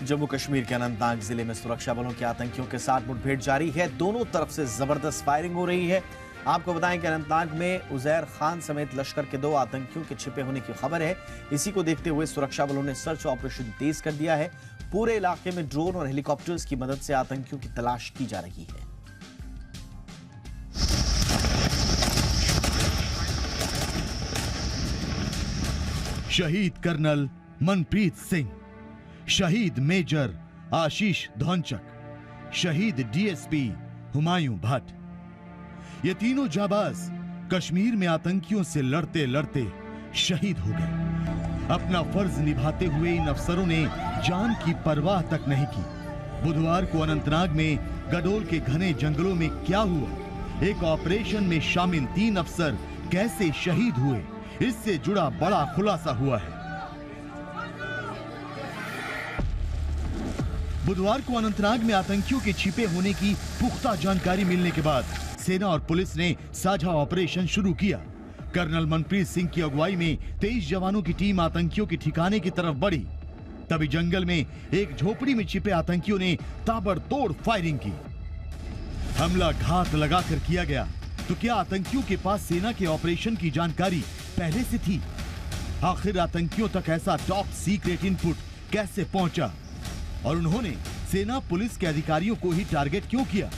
जम्मू कश्मीर के अनंतनाग जिले में सुरक्षा बलों के आतंकियों के साथ मुठभेड़ जारी है। दोनों तरफ से जबरदस्त फायरिंग हो रही है। आपको बताएं कि अनंतनाग में उजैर खान समेत लश्कर के 2 आतंकियों के छिपे होने की खबर है। इसी को देखते हुए सुरक्षा बलों ने सर्च ऑपरेशन तेज कर दिया है। पूरे इलाके में ड्रोन और हेलीकॉप्टर्स की मदद से आतंकियों की तलाश की जा रही है। शहीद कर्नल मनप्रीत सिंह, शहीद मेजर आशीष धौंचक, शहीद डीएसपी हुमायूं भट्ट, ये तीनों जाबाज कश्मीर में आतंकियों से लड़ते लड़ते शहीद हो गए। अपना फर्ज निभाते हुए इन अफसरों ने जान की परवाह तक नहीं की। बुधवार को अनंतनाग में गडोल के घने जंगलों में क्या हुआ, एक ऑपरेशन में शामिल 3 अफसर कैसे शहीद हुए, इससे जुड़ा बड़ा खुलासा हुआ है। बुधवार को अनंतनाग में आतंकियों के छिपे होने की पुख्ता जानकारी मिलने के बाद सेना और पुलिस ने साझा ऑपरेशन शुरू किया। कर्नल मनप्रीत सिंह की अगुवाई में 23 जवानों की टीम आतंकियों के ठिकाने की तरफ बढ़ी। तभी जंगल में एक झोपड़ी में छिपे आतंकियों ने ताबड़तोड़ फायरिंग की। हमला घात लगाकर किया गया, तो क्या आतंकियों के पास सेना के ऑपरेशन की जानकारी पहले से थी? आखिर आतंकियों तक ऐसा टॉप सीक्रेट इनपुट कैसे पहुंचा और उन्होंने सेना पुलिस के अधिकारियों को ही टारगेट क्यों किया?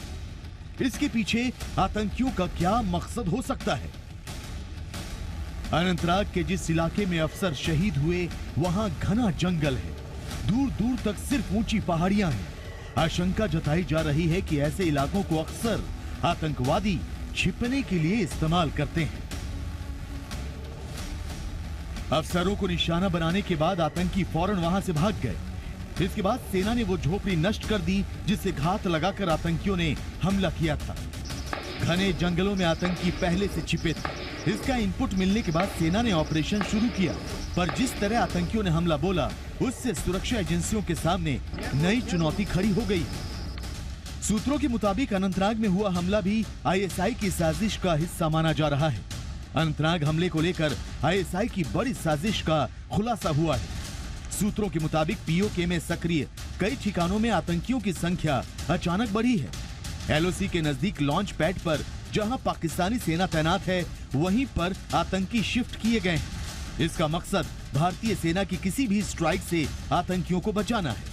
इसके पीछे आतंकियों का क्या मकसद हो सकता है? अनंतनाग के जिस इलाके में अफसर शहीद हुए वहां घना जंगल है, दूर दूर तक सिर्फ ऊंची पहाड़ियां हैं। आशंका जताई जा रही है कि ऐसे इलाकों को अक्सर आतंकवादी छिपने के लिए इस्तेमाल करते हैं। अफसरों को निशाना बनाने के बाद आतंकी फौरन वहां से भाग गए। इसके बाद सेना ने वो झोपड़ी नष्ट कर दी जिससे घात लगाकर आतंकियों ने हमला किया था। घने जंगलों में आतंकी पहले से छिपे थे। इसका इनपुट मिलने के बाद सेना ने ऑपरेशन शुरू किया, पर जिस तरह आतंकियों ने हमला बोला उससे सुरक्षा एजेंसियों के सामने नई चुनौती खड़ी हो गई। सूत्रों के मुताबिक अनंतनाग में हुआ हमला भी आईएसआई की साजिश का हिस्सा माना जा रहा है। अनंतनाग हमले को लेकर आईएसआई की बड़ी साजिश का खुलासा हुआ है। सूत्रों के मुताबिक पीओके में सक्रिय कई ठिकानों में आतंकियों की संख्या अचानक बढ़ी है। एलओसी के नजदीक लॉन्च पैड पर जहां पाकिस्तानी सेना तैनात है, वहीं पर आतंकी शिफ्ट किए गए हैं। इसका मकसद भारतीय सेना की किसी भी स्ट्राइक से आतंकियों को बचाना है।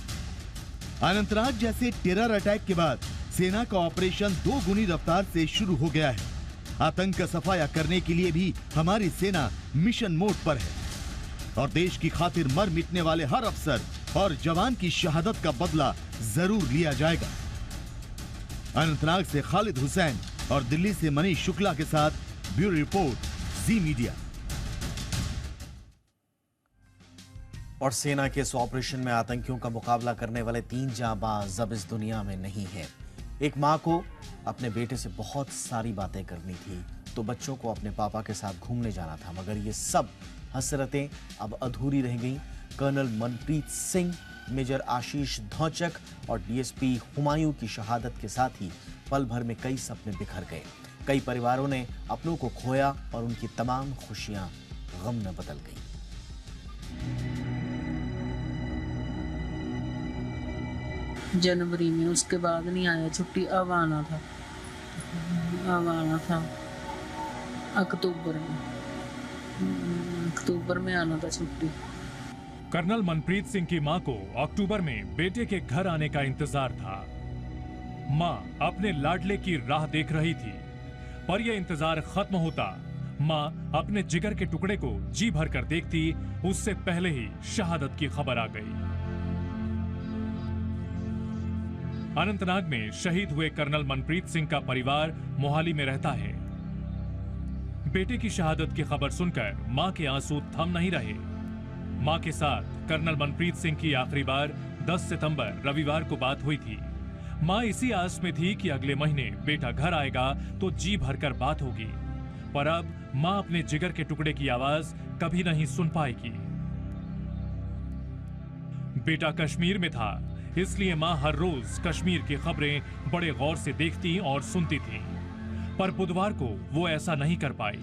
अनंतनाग जैसे टेरर अटैक के बाद सेना का ऑपरेशन 2 गुनी रफ्तार से शुरू हो गया है। आतंक का सफाया करने के लिए भी हमारी सेना मिशन मोड पर है और देश की खातिर मर मिटने वाले हर अफसर और जवान की शहादत का बदला जरूर लिया जाएगा। अनंतनाग से खालिद हुसैन और दिल्ली से मनीष शुक्ला के साथ ब्यूरो रिपोर्ट, जी मीडिया। और सेना के इस ऑपरेशन में आतंकियों का मुकाबला करने वाले 3 जांबाज अब इस दुनिया में नहीं है। एक मां को अपने बेटे से बहुत सारी बातें करनी थी, तो बच्चों को अपने पापा के साथ घूमने जाना था, मगर ये सब हसरतें अब अधूरी रह गईं। कर्नल मनप्रीत सिंह, मेजर आशीष धौंचक और डीएसपी हुमायूं की शहादत के साथ ही पल भर में कई सपने बिखर गए। कई परिवारों ने अपनों को खोया और उनकी तमाम खुशियां गम में बदल गईं। जनवरी में, उसके बाद नहीं आया छुट्टी। अब आना था अक्टूबर में आना था छुट्टी। कर्नल मनप्रीत सिंह की मां को अक्टूबर में बेटे के घर आने का इंतजार था। मां अपने लाडले की राह देख रही थी, पर यह इंतजार खत्म होता मां अपने जिगर के टुकड़े को जी भर कर देखती, उससे पहले ही शहादत की खबर आ गई। अनंतनाग में शहीद हुए कर्नल मनप्रीत सिंह का परिवार मोहाली में रहता है। बेटे की शहादत की खबर सुनकर मां के आंसू थम नहीं रहे। मां के साथ कर्नल मनप्रीत सिंह की आखिरी बार 10 सितंबर रविवार को बात हुई थी। मां इसी आस में थी कि अगले महीने बेटा घर आएगा तो जी भरकर बात होगी, पर अब मां अपने जिगर के टुकड़े की आवाज कभी नहीं सुन पाएगी। बेटा कश्मीर में था, इसलिए मां हर रोज कश्मीर की खबरें बड़े गौर से देखती और सुनती थी, पर बुधवार को वो ऐसा नहीं कर पाई।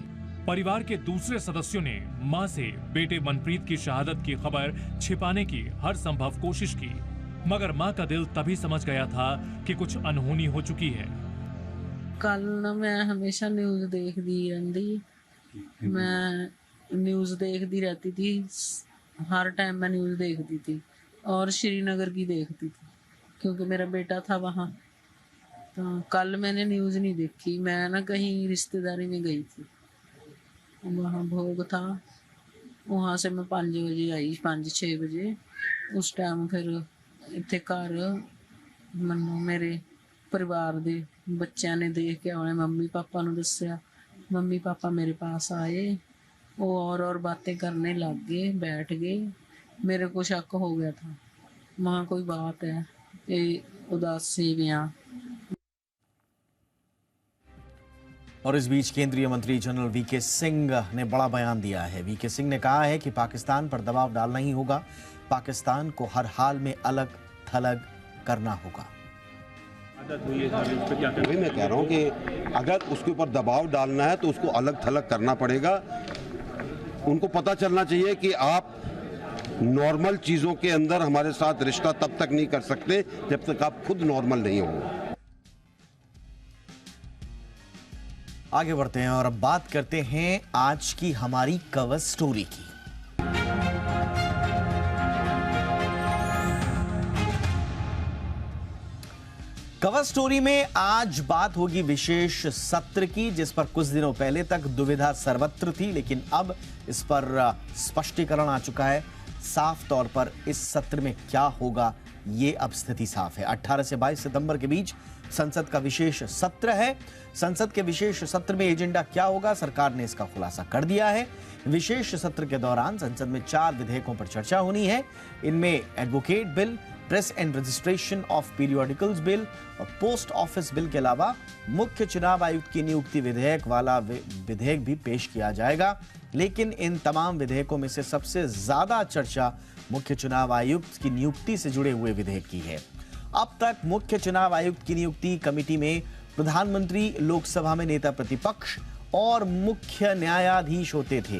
परिवार के दूसरे सदस्यों ने मां से बेटे मनप्रीत की शहादत की खबर छिपाने की हर संभव कोशिश की, मगर मां का दिल तभी समझ गया था कि कुछ अनहोनी हो चुकी है। ਕੱਲ ਨਾ ਮੈਂ ਹਮੇਸ਼ਾ ਨਿਊਜ਼ ਦੇਖਦੀ ਰਹਿੰਦੀ, मैं न्यूज़ देखती रहती थी, हर टाइम मैं न्यूज़ देखती थी और श्रीनगर की देखती थी क्योंकि मेरा बेटा था वहाँ। तो कल मैंने न्यूज़ नहीं देखी, मैं ना कहीं रिश्तेदारी में गई थी, वहाँ भोग था, वहाँ से मैं 5 बजे आई, 5-6 बजे। उस टाइम फिर इत्थे घर मन्नू मेरे परिवार दे बच्चों ने देख के उन्हें मम्मी पापा नूं दस्सिया, मम्मी पापा मेरे पास आए, वो और बातें करने लग गए, बैठ गए। मेरे को शक हो गया था, वहाँ कोई बात है, ये उदासी में आ। और इस बीच केंद्रीय मंत्री जनरल वीके सिंह ने बड़ा बयान दिया है। वीके सिंह ने कहा है कि पाकिस्तान पर दबाव डालना ही होगा, पाकिस्तान को हर हाल में अलग थलग करना होगा। वही मैं कह रहा हूँ कि अगर उसके ऊपर दबाव डालना है तो उसको अलग थलग करना पड़ेगा। उनको पता चलना चाहिए कि आप नॉर्मल चीज़ों के अंदर हमारे साथ रिश्ता तब तक नहीं कर सकते जब तक आप खुद नॉर्मल नहीं हो। आगे बढ़ते हैं और अब बात करते हैं आज की हमारी कवर स्टोरी की। कवर स्टोरी में आज बात होगी विशेष सत्र की, जिस पर कुछ दिनों पहले तक दुविधा सर्वत्र थी, लेकिन अब इस पर स्पष्टीकरण आ चुका है। साफ तौर पर इस सत्र में क्या होगा ये अब स्थिति साफ है। 18 से 22 सितंबर के बीच संसद का विशेष सत्र है। संसद के विशेष सत्र में एजेंडा क्या होगा, सरकार ने इसका खुलासा कर दिया है। विशेष सत्र के दौरान संसद में 4 विधेयकों पर चर्चा होनी है। इनमें advocate bill, press and registration of periodicals bill और पोस्ट ऑफिस बिल के अलावा मुख्य चुनाव आयुक्त की नियुक्ति विधेयक वाला विधेयक भी पेश किया जाएगा। लेकिन इन तमाम विधेयकों में से सबसे ज्यादा चर्चा मुख्य चुनाव आयुक्त की नियुक्ति से जुड़े हुए विधेयक की है। अब तक मुख्य चुनाव आयुक्त की नियुक्ति कमेटी में प्रधानमंत्री, लोकसभा में नेता प्रतिपक्ष और मुख्य न्यायाधीश होते थे,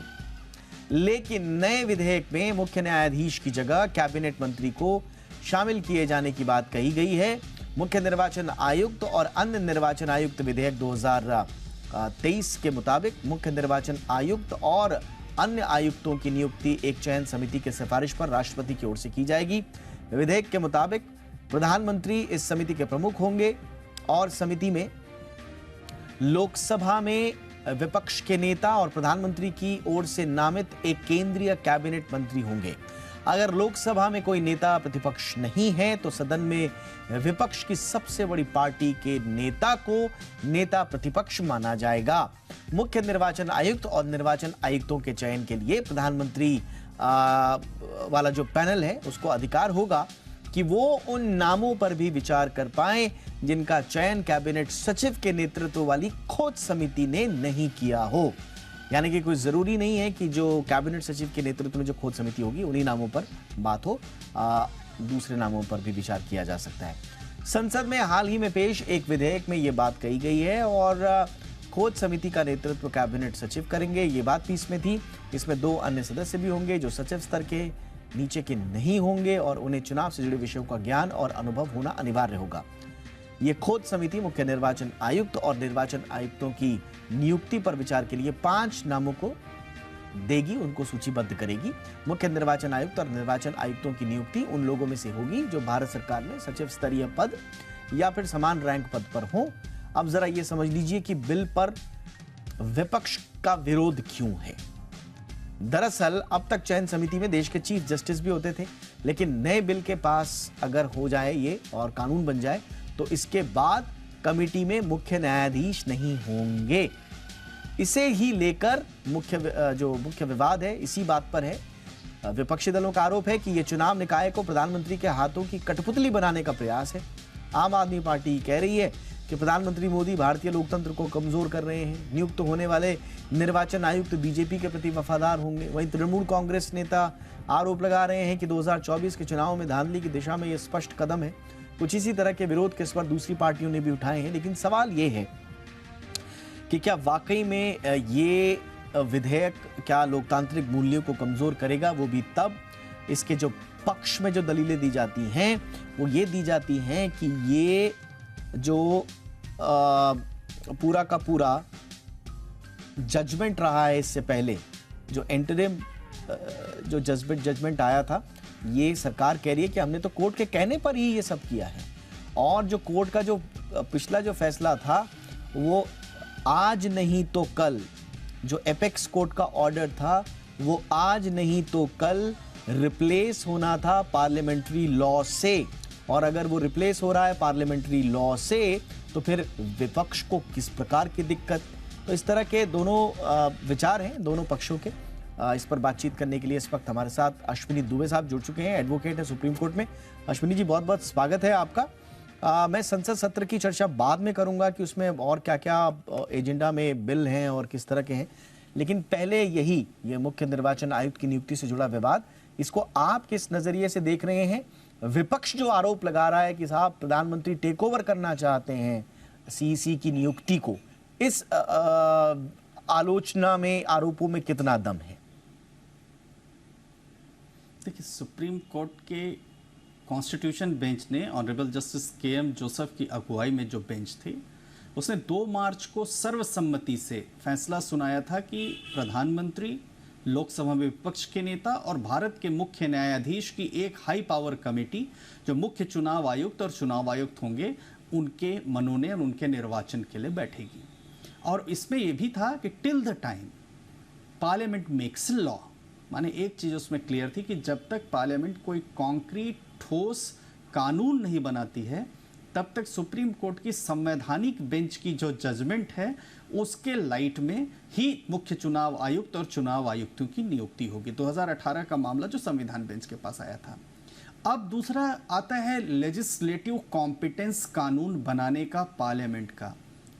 लेकिन नए विधेयक में मुख्य न्यायाधीश की जगह कैबिनेट मंत्री को शामिल किए जाने की बात कही गई है। मुख्य निर्वाचन आयुक्त और अन्य निर्वाचन आयुक्त विधेयक 2023 के मुताबिक मुख्य निर्वाचन आयुक्त और अन्य आयुक्तों की नियुक्ति एक चयन समिति की सिफारिश पर राष्ट्रपति की ओर से की जाएगी। विधेयक के मुताबिक प्रधानमंत्री इस समिति के प्रमुख होंगे और समिति में लोकसभा में विपक्ष के नेता और प्रधानमंत्री की ओर से नामित एक केंद्रीय कैबिनेट मंत्री होंगे। अगर लोकसभा में कोई नेता प्रतिपक्ष नहीं है तो सदन में विपक्ष की सबसे बड़ी पार्टी के नेता को नेता प्रतिपक्ष माना जाएगा। मुख्य निर्वाचन आयुक्त और निर्वाचन आयुक्तों के चयन के लिए प्रधानमंत्री वाला जो पैनल है उसको अधिकार होगा कि वो उन नामों पर भी विचार कर पाए जिनका चयन कैबिनेट सचिव के नेतृत्व वाली खोज समिति ने नहीं किया हो। यानी कि कोई जरूरी नहीं है कि जो कैबिनेट सचिव के नेतृत्व में जो खोज समिति होगी उन्हीं नामों पर बात हो, दूसरे नामों पर भी विचार किया जा सकता है। संसद में हाल ही में पेश एक विधेयक में ये बात कही गई है और खोज समिति का नेतृत्व कैबिनेट सचिव करेंगे, ये बात भी इसमें थी। इसमें 2 अन्य सदस्य भी होंगे जो सचिव स्तर के नीचे के नहीं होंगे और उन्हें चुनाव से जुड़े विषयों का ज्ञान और अनुभव होना अनिवार्य होगा। ये खोज समिति मुख्य निर्वाचन आयुक्त और निर्वाचन आयुक्तों की नियुक्ति पर विचार के लिए 5 नामों को देगी, उनको सूचीबद्ध करेगी। मुख्य निर्वाचन आयुक्त और निर्वाचन आयुक्तों की नियुक्ति उन लोगों में से होगी जो भारत सरकार में सचिव स्तरीय पद या फिर समान रैंक पद पर हो। अब जरा ये समझ लीजिए कि बिल पर विपक्ष का विरोध क्यों है। दरअसल अब तक चयन समिति में देश के चीफ जस्टिस भी होते थे, लेकिन नए बिल के पास अगर हो जाए ये और कानून बन जाए तो इसके बाद कमेटी में मुख्य न्यायाधीश नहीं होंगे। इसे ही लेकर मुख्य विवाद है, इसी बात पर है। विपक्षी दलों का आरोप है कि यह चुनाव निकाय को प्रधानमंत्री के हाथों की कठपुतली बनाने का प्रयास है। आम आदमी पार्टी कह रही है कि प्रधानमंत्री मोदी भारतीय लोकतंत्र को कमजोर कर रहे हैं। नियुक्त होने वाले निर्वाचन आयुक्त बीजेपी के प्रति वफादार होंगे। वहीं तृणमूल कांग्रेस नेता आरोप लगा रहे हैं कि 2024 के चुनाव में धांधली की दिशा में यह स्पष्ट कदम है। कुछ इसी तरह के विरोध के स्वर दूसरी पार्टियों ने भी उठाए हैं, लेकिन सवाल यह है कि क्या वाकई में ये विधेयक क्या लोकतांत्रिक मूल्यों को कमजोर करेगा, वो भी तब इसके जो पक्ष में जो दलीलें दी जाती हैं वो ये दी जाती हैं कि ये जो पूरा का पूरा जजमेंट रहा है इससे पहले, जो इंटरिम जो जजमेंट आया था, ये सरकार कह रही है कि हमने तो कोर्ट के कहने पर ही ये सब किया है, और जो कोर्ट का जो पिछला जो फैसला था वो आज नहीं तो कल, जो एपेक्स कोर्ट का ऑर्डर था वो आज नहीं तो कल रिप्लेस होना था पार्लियामेंट्री लॉ से, और अगर वो रिप्लेस हो रहा है पार्लियामेंट्री लॉ से तो फिर विपक्ष को किस प्रकार की दिक्कत। तो इस तरह के दोनों विचार हैं दोनों पक्षों के। इस पर बातचीत करने के लिए इस वक्त हमारे साथ अश्विनी दुबे साहब जुड़ चुके हैं, एडवोकेट है सुप्रीम कोर्ट में। अश्विनी जी, बहुत बहुत स्वागत है आपका। मैं संसद सत्र की चर्चा बाद में करूंगा कि उसमें और क्या क्या एजेंडा में बिल हैं और किस तरह के हैं, लेकिन पहले ये मुख्य निर्वाचन आयुक्त की नियुक्ति से जुड़ा विवाद, इसको आप किस नजरिए से देख रहे हैं? विपक्ष जो आरोप लगा रहा है कि साहब प्रधानमंत्री टेक ओवर करना चाहते हैं सीईसी की नियुक्ति को, इस आलोचना में, आरोपों में कितना दम है? देखिए, सुप्रीम कोर्ट के कॉन्स्टिट्यूशन बेंच ने ऑनरेबल जस्टिस के.एम. जोसेफ की अगुवाई में जो बेंच थी, उसने 2 मार्च को सर्वसम्मति से फैसला सुनाया था कि प्रधानमंत्री, लोकसभा में विपक्ष के नेता और भारत के मुख्य न्यायाधीश की एक हाई पावर कमेटी, जो मुख्य चुनाव आयुक्त और चुनाव आयुक्त होंगे, उनके मनोनयन, उनके निर्वाचन के लिए बैठेगी। और इसमें यह भी था कि till the time parliament makes law, माने एक चीज़ उसमें क्लियर थी कि जब तक पार्लियामेंट कोई कॉन्क्रीट ठोस कानून नहीं बनाती है, तब तक सुप्रीम कोर्ट की संवैधानिक बेंच की जो जजमेंट है उसके लाइट में ही मुख्य चुनाव आयुक्त और चुनाव आयुक्तों की नियुक्ति होगी। 2018 का मामला जो संविधान बेंच के पास आया था। अब दूसरा आता है लेजिस्लेटिव कॉम्पिटेंस कानून बनाने का पार्लियामेंट का।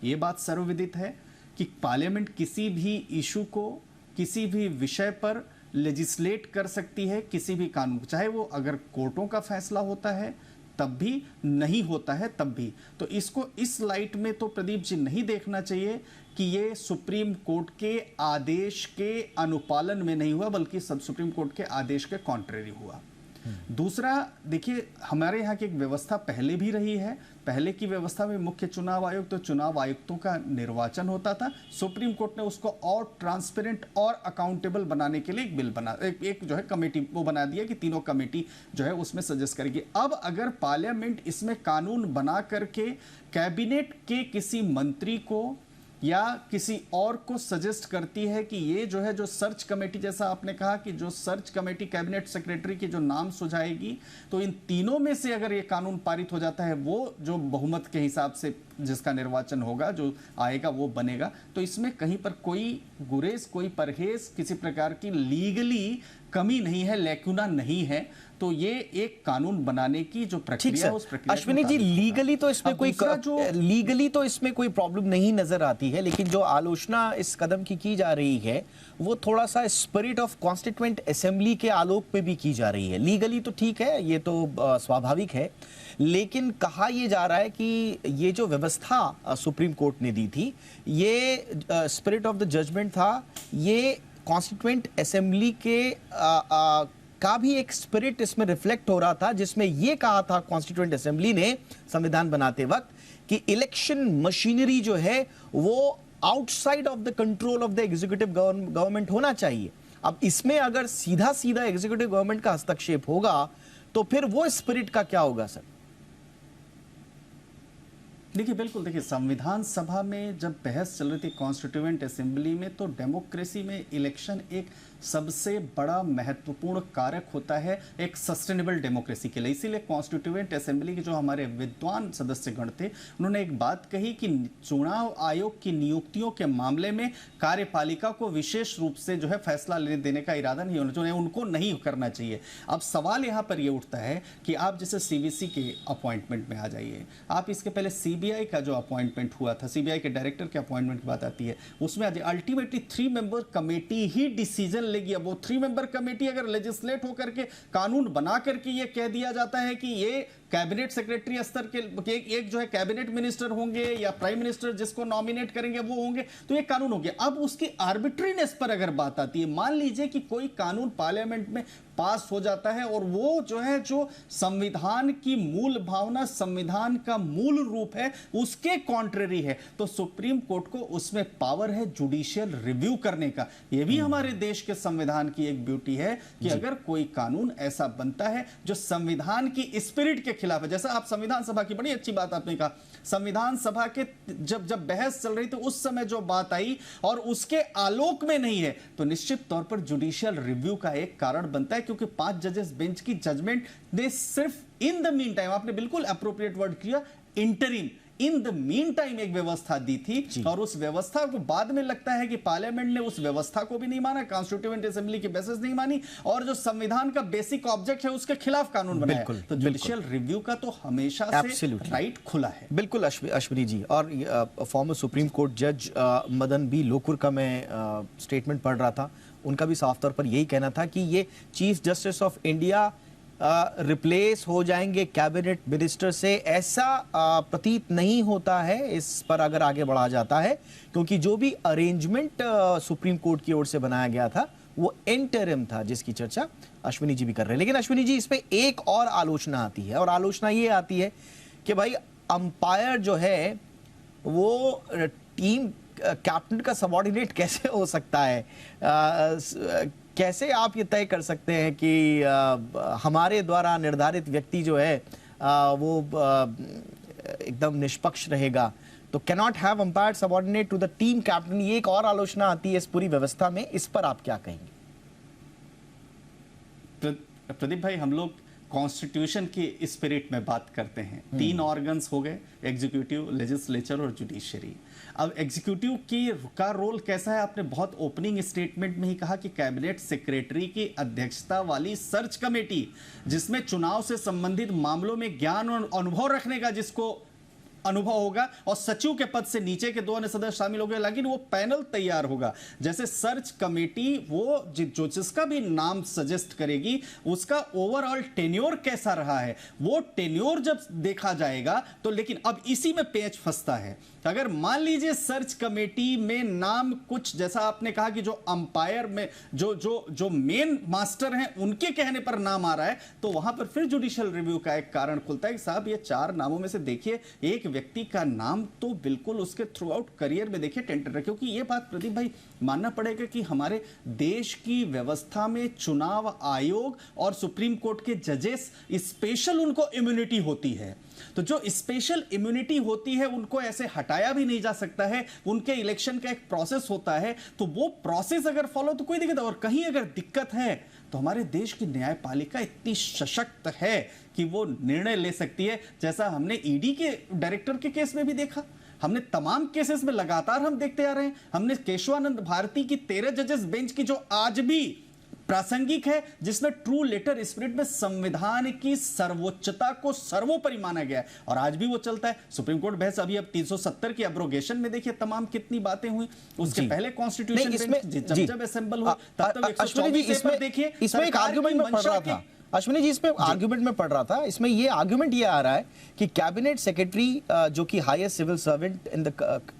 ये बात सर्वविदित है कि पार्लियामेंट किसी भी इशू को, किसी भी विषय पर लेजिस्लेट कर सकती है, किसी भी कानून, चाहे वो अगर कोर्टों का फैसला होता है तब भी, नहीं होता है तब भी। तो इसको इस लाइट में तो प्रदीप जी नहीं देखना चाहिए कि ये सुप्रीम कोर्ट के आदेश के अनुपालन में नहीं हुआ, बल्कि सब सुप्रीम कोर्ट के आदेश के कॉन्ट्रेरी हुआ। दूसरा, देखिए, हमारे यहाँ की एक व्यवस्था पहले भी रही है। पहले की व्यवस्था में मुख्य चुनाव आयुक्त और चुनाव आयुक्तों का निर्वाचन होता था। सुप्रीम कोर्ट ने उसको और ट्रांसपेरेंट और अकाउंटेबल बनाने के लिए एक बिल बना, एक जो है कमेटी वो बना दिया कि तीनों कमेटी जो है उसमें सजेस्ट करेगी। अब अगर पार्लियामेंट इसमें कानून बना करके कैबिनेट के किसी मंत्री को या किसी और को सजेस्ट करती है कि ये जो है, जो सर्च कमेटी, जैसा आपने कहा कि जो सर्च कमेटी कैबिनेट सेक्रेटरी की जो नाम सुझाएगी, तो इन तीनों में से अगर ये कानून पारित हो जाता है, वो जो बहुमत के हिसाब से जिसका निर्वाचन होगा, जो आएगा वो बनेगा। तो इसमें कहीं पर कोई गुरेज, कोई परहेज, किसी प्रकार की लीगली कमी नहीं है, लैकुना नहीं है। तो ये एक कानून बनाने की जो प्रक्रिया है, उस प्रक्रिया अश्विनी जी, लीगली तो इसमें कोई प्रॉब्लम नहीं नजर आती है, लेकिन जो आलोचना इस कदम की जा रही है वो थोड़ा सा स्पिरिट ऑफ कॉन्स्टिट्यूएंट असेंबली के आलोक पे भी की जा रही है। लीगली तो ठीक है, ये तो स्वाभाविक है, लेकिन कहा यह जा रहा है कि ये जो व्यवस्था सुप्रीम कोर्ट ने दी थी, ये स्पिरिट ऑफ द जजमेंट था, ये कॉन्स्टिट्यूएंट असेंबली के का भी एक स्पिरिट इसमें रिफ्लेक्ट हो रहा था, जिसमें यह कहा था कॉन्स्टिट्यूएंट असेंबली ने संविधान बनाते वक्त कि इलेक्शन मशीनरी जो है वो outside of the control of the executive government होना चाहिए। अब इसमें अगर सीधा सीधा एग्जीक्यूटिव गवर्नमेंट का हस्तक्षेप होगा तो फिर वो स्पिरिट का क्या होगा सर? देखिए, बिल्कुल, देखिए, संविधान सभा में जब बहस चल रही थी कॉन्स्टिट्यूएंट असेंबली में, तो डेमोक्रेसी में इलेक्शन एक सबसे बड़ा महत्वपूर्ण कारक होता है एक सस्टेनेबल डेमोक्रेसी के लिए। इसीलिए कॉन्स्टिट्यूएंट असेंबली के जो हमारे विद्वान सदस्यगण थे, उन्होंने एक बात कही कि चुनाव आयोग की नियुक्तियों के मामले में कार्यपालिका को विशेष रूप से जो है फैसला लेने देने का इरादा नहीं होना चाहिए, उनको नहीं करना चाहिए। अब सवाल यहाँ पर यह उठता है कि आप जैसे सीवीसी के अपॉइंटमेंट में आ जाइए, आप इसके पहले सीबीआई का जो अपॉइंटमेंट हुआ था, सीबीआई के डायरेक्टर के अपॉइंटमेंट की बात आती है, उसमें अल्टीमेटली 3 मेंबर कमेटी ही डिसीजन लेगी। अब वो 3 मेंबर कमेटी अगर लेजिस्लेट होकर के कानून बना करके ये कह दिया जाता है कि ये कैबिनेट सेक्रेटरी स्तर के एक जो है कैबिनेट मिनिस्टर होंगे या प्राइम मिनिस्टर जिसको नॉमिनेट करेंगे वो होंगे, तो ये कानून हो गया। अब उसकी आर्बिट्रीनेस पर अगर बात आती है, मान लीजिए कि कोई कानून पार्लियामेंट में पास हो जाता है और वो जो है जो संविधान की मूल भावना, संविधान का मूल रूप है, उसके कॉन्ट्ररी है, तो सुप्रीम कोर्ट को उसमें पावर है जुडिशियल रिव्यू करने का। ये भी हमारे देश के संविधान की एक ब्यूटी है कि अगर कोई कानून ऐसा बनता है जो संविधान की स्पिरिट के खिलाफ है, जैसा आप संविधान सभा की बड़ी अच्छी बात आपने कहा, संविधान सभा के जब बहस चल रही थी उस समय जो बात आई और उसके आलोक में नहीं है, तो निश्चित तौर पर जुडिशियल रिव्यू का एक कारण बनता है, क्योंकि 5 जजेस बेंच की जजमेंट ने सिर्फ इन द मीन टाइम, आपने बिल्कुल अप्रोप्रिएट वर्ड किया, interim, in the mean time एक व्यवस्था दी थी, और उस व्यवस्था को बाद में लगता है कि पार्लियामेंट ने उस व्यवस्था को भी नहीं माना, कॉन्स्टिट्यूएंट असेंबली की बेसिस नहीं मानी, और जो संविधान का बेसिक ऑब्जेक्ट है उसके खिलाफ कानून बनाया। तो जुडिशियल रिव्यू का तो हमेशा से राइट खुला है। बिल्कुल अश्विनी जी। और फॉर्मर सुप्रीम कोर्ट जज मदन बी लोकुर का मैं स्टेटमेंट पढ़ रहा था, उनका भी साफ तौर पर यही कहना था कि ये chief justice of India replace हो जाएंगे कैबिनेट मिनिस्टर से, ऐसा प्रतीत नहीं होता है इस पर अगर आगे बढ़ा जाता है, क्योंकि जो भी अरेंजमेंट सुप्रीम कोर्ट की ओर से बनाया गया था वो इंटरिम था, जिसकी चर्चा अश्विनी जी भी कर रहे हैं। लेकिन अश्विनी जी, इस पे एक और आलोचना आती है, और आलोचना ये आती है कि भाई अंपायर जो है वो टीम कैप्टन का सबऑर्डिनेट कैसे हो सकता है? कैसे आप ये तय कर सकते हैं कि हमारे द्वारा निर्धारित व्यक्ति जो है वो एकदम निष्पक्ष रहेगा? तो cannot have umpire subordinate to the team captain, ये एक और आलोचना आती है इस पूरी व्यवस्था में, इस पर आप क्या कहेंगे? प्रदीप भाई, हम लोग कॉन्स्टिट्यूशन की स्पिरिट में बात करते हैं। 3 ऑर्गन्स हो गए, एग्जीक्यूटिव, लेजिस्लेचर और जुडिशरी। अब एग्जीक्यूटिव का रोल कैसा है? आपने बहुत ओपनिंग स्टेटमेंट में ही कहा कि कैबिनेट सेक्रेटरी की अध्यक्षता वाली सर्च कमेटी, जिसमें चुनाव से संबंधित मामलों में ज्ञान और अनुभव रखने का जिसको अनुभव होगा, और सचिव के पद से नीचे के 2 अन्य सदस्य शामिल हो गए, लेकिन वो पैनल तैयार होगा। जैसे सर्च कमेटी वो जो जिसका भी नाम सजेस्ट करेगी उसका ओवरऑल टेन्योर कैसा रहा है, वो टेन्योर जब देखा जाएगा तो। लेकिन अब इसी में पेच फंसता है, अगर मान लीजिए सर्च कमेटी में नाम कुछ, जैसा आपने कहा कि जो अंपायर में जो मेन मास्टर हैं उनके कहने पर नाम आ रहा है, तो वहां पर फिर जुडिशियल रिव्यू का एक कारण खुलता है कि साहब ये 4 नामों में से देखिए एक व्यक्ति का नाम तो बिल्कुल उसके थ्रू आउट करियर में देखिए टेंटेड है। क्योंकि ये बात प्रदीप भाई मानना पड़ेगा कि हमारे देश की व्यवस्था में चुनाव आयोग और सुप्रीम कोर्ट के जजेस स्पेशल उनको इम्यूनिटी होती है, तो जो स्पेशल इम्यूनिटी होती है उनको ऐसे हटाया भी नहीं जा सकता है, उनके इलेक्शन का एक प्रोसेस होता है, तो वो प्रोसेस अगर फॉलो तो कोई दिक्कत, और कहीं अगर दिक्कत है तो हमारे देश की न्यायपालिका इतनी सशक्त है कि वो निर्णय ले सकती है, जैसा हमने ईडी के डायरेक्टर के केस में भी देखा, हमने तमाम केसेस में लगातार हम देखते आ रहे हैं। हमने केशवानंद भारती की 13 जजेस बेंच की जो आज भी प्रासंगिक है, जिसमें ट्रू लेटर स्पिरिट में संविधान की सर्वोच्चता को सर्वोपरि माना गया है, और आज भी वो चलता है। सुप्रीम कोर्ट बहस अभी अब 370 की एब्रोगेशन में देखिए तमाम कितनी बातें हुई, उसके पहले कॉन्स्टिट्यूशन बेंच जब असेंबल हुआ तब तक 124 पेपर देखिए। इसमें एक आर्गुमेंट में पढ़ रहा था अश्विनी जी, इसमें आर्गुमेंट में पढ़ रहा था, इसमें ये आर्गुमेंट ये आ रहा है कि कैबिनेट सेक्रेटरी जो कि highest civil servant in the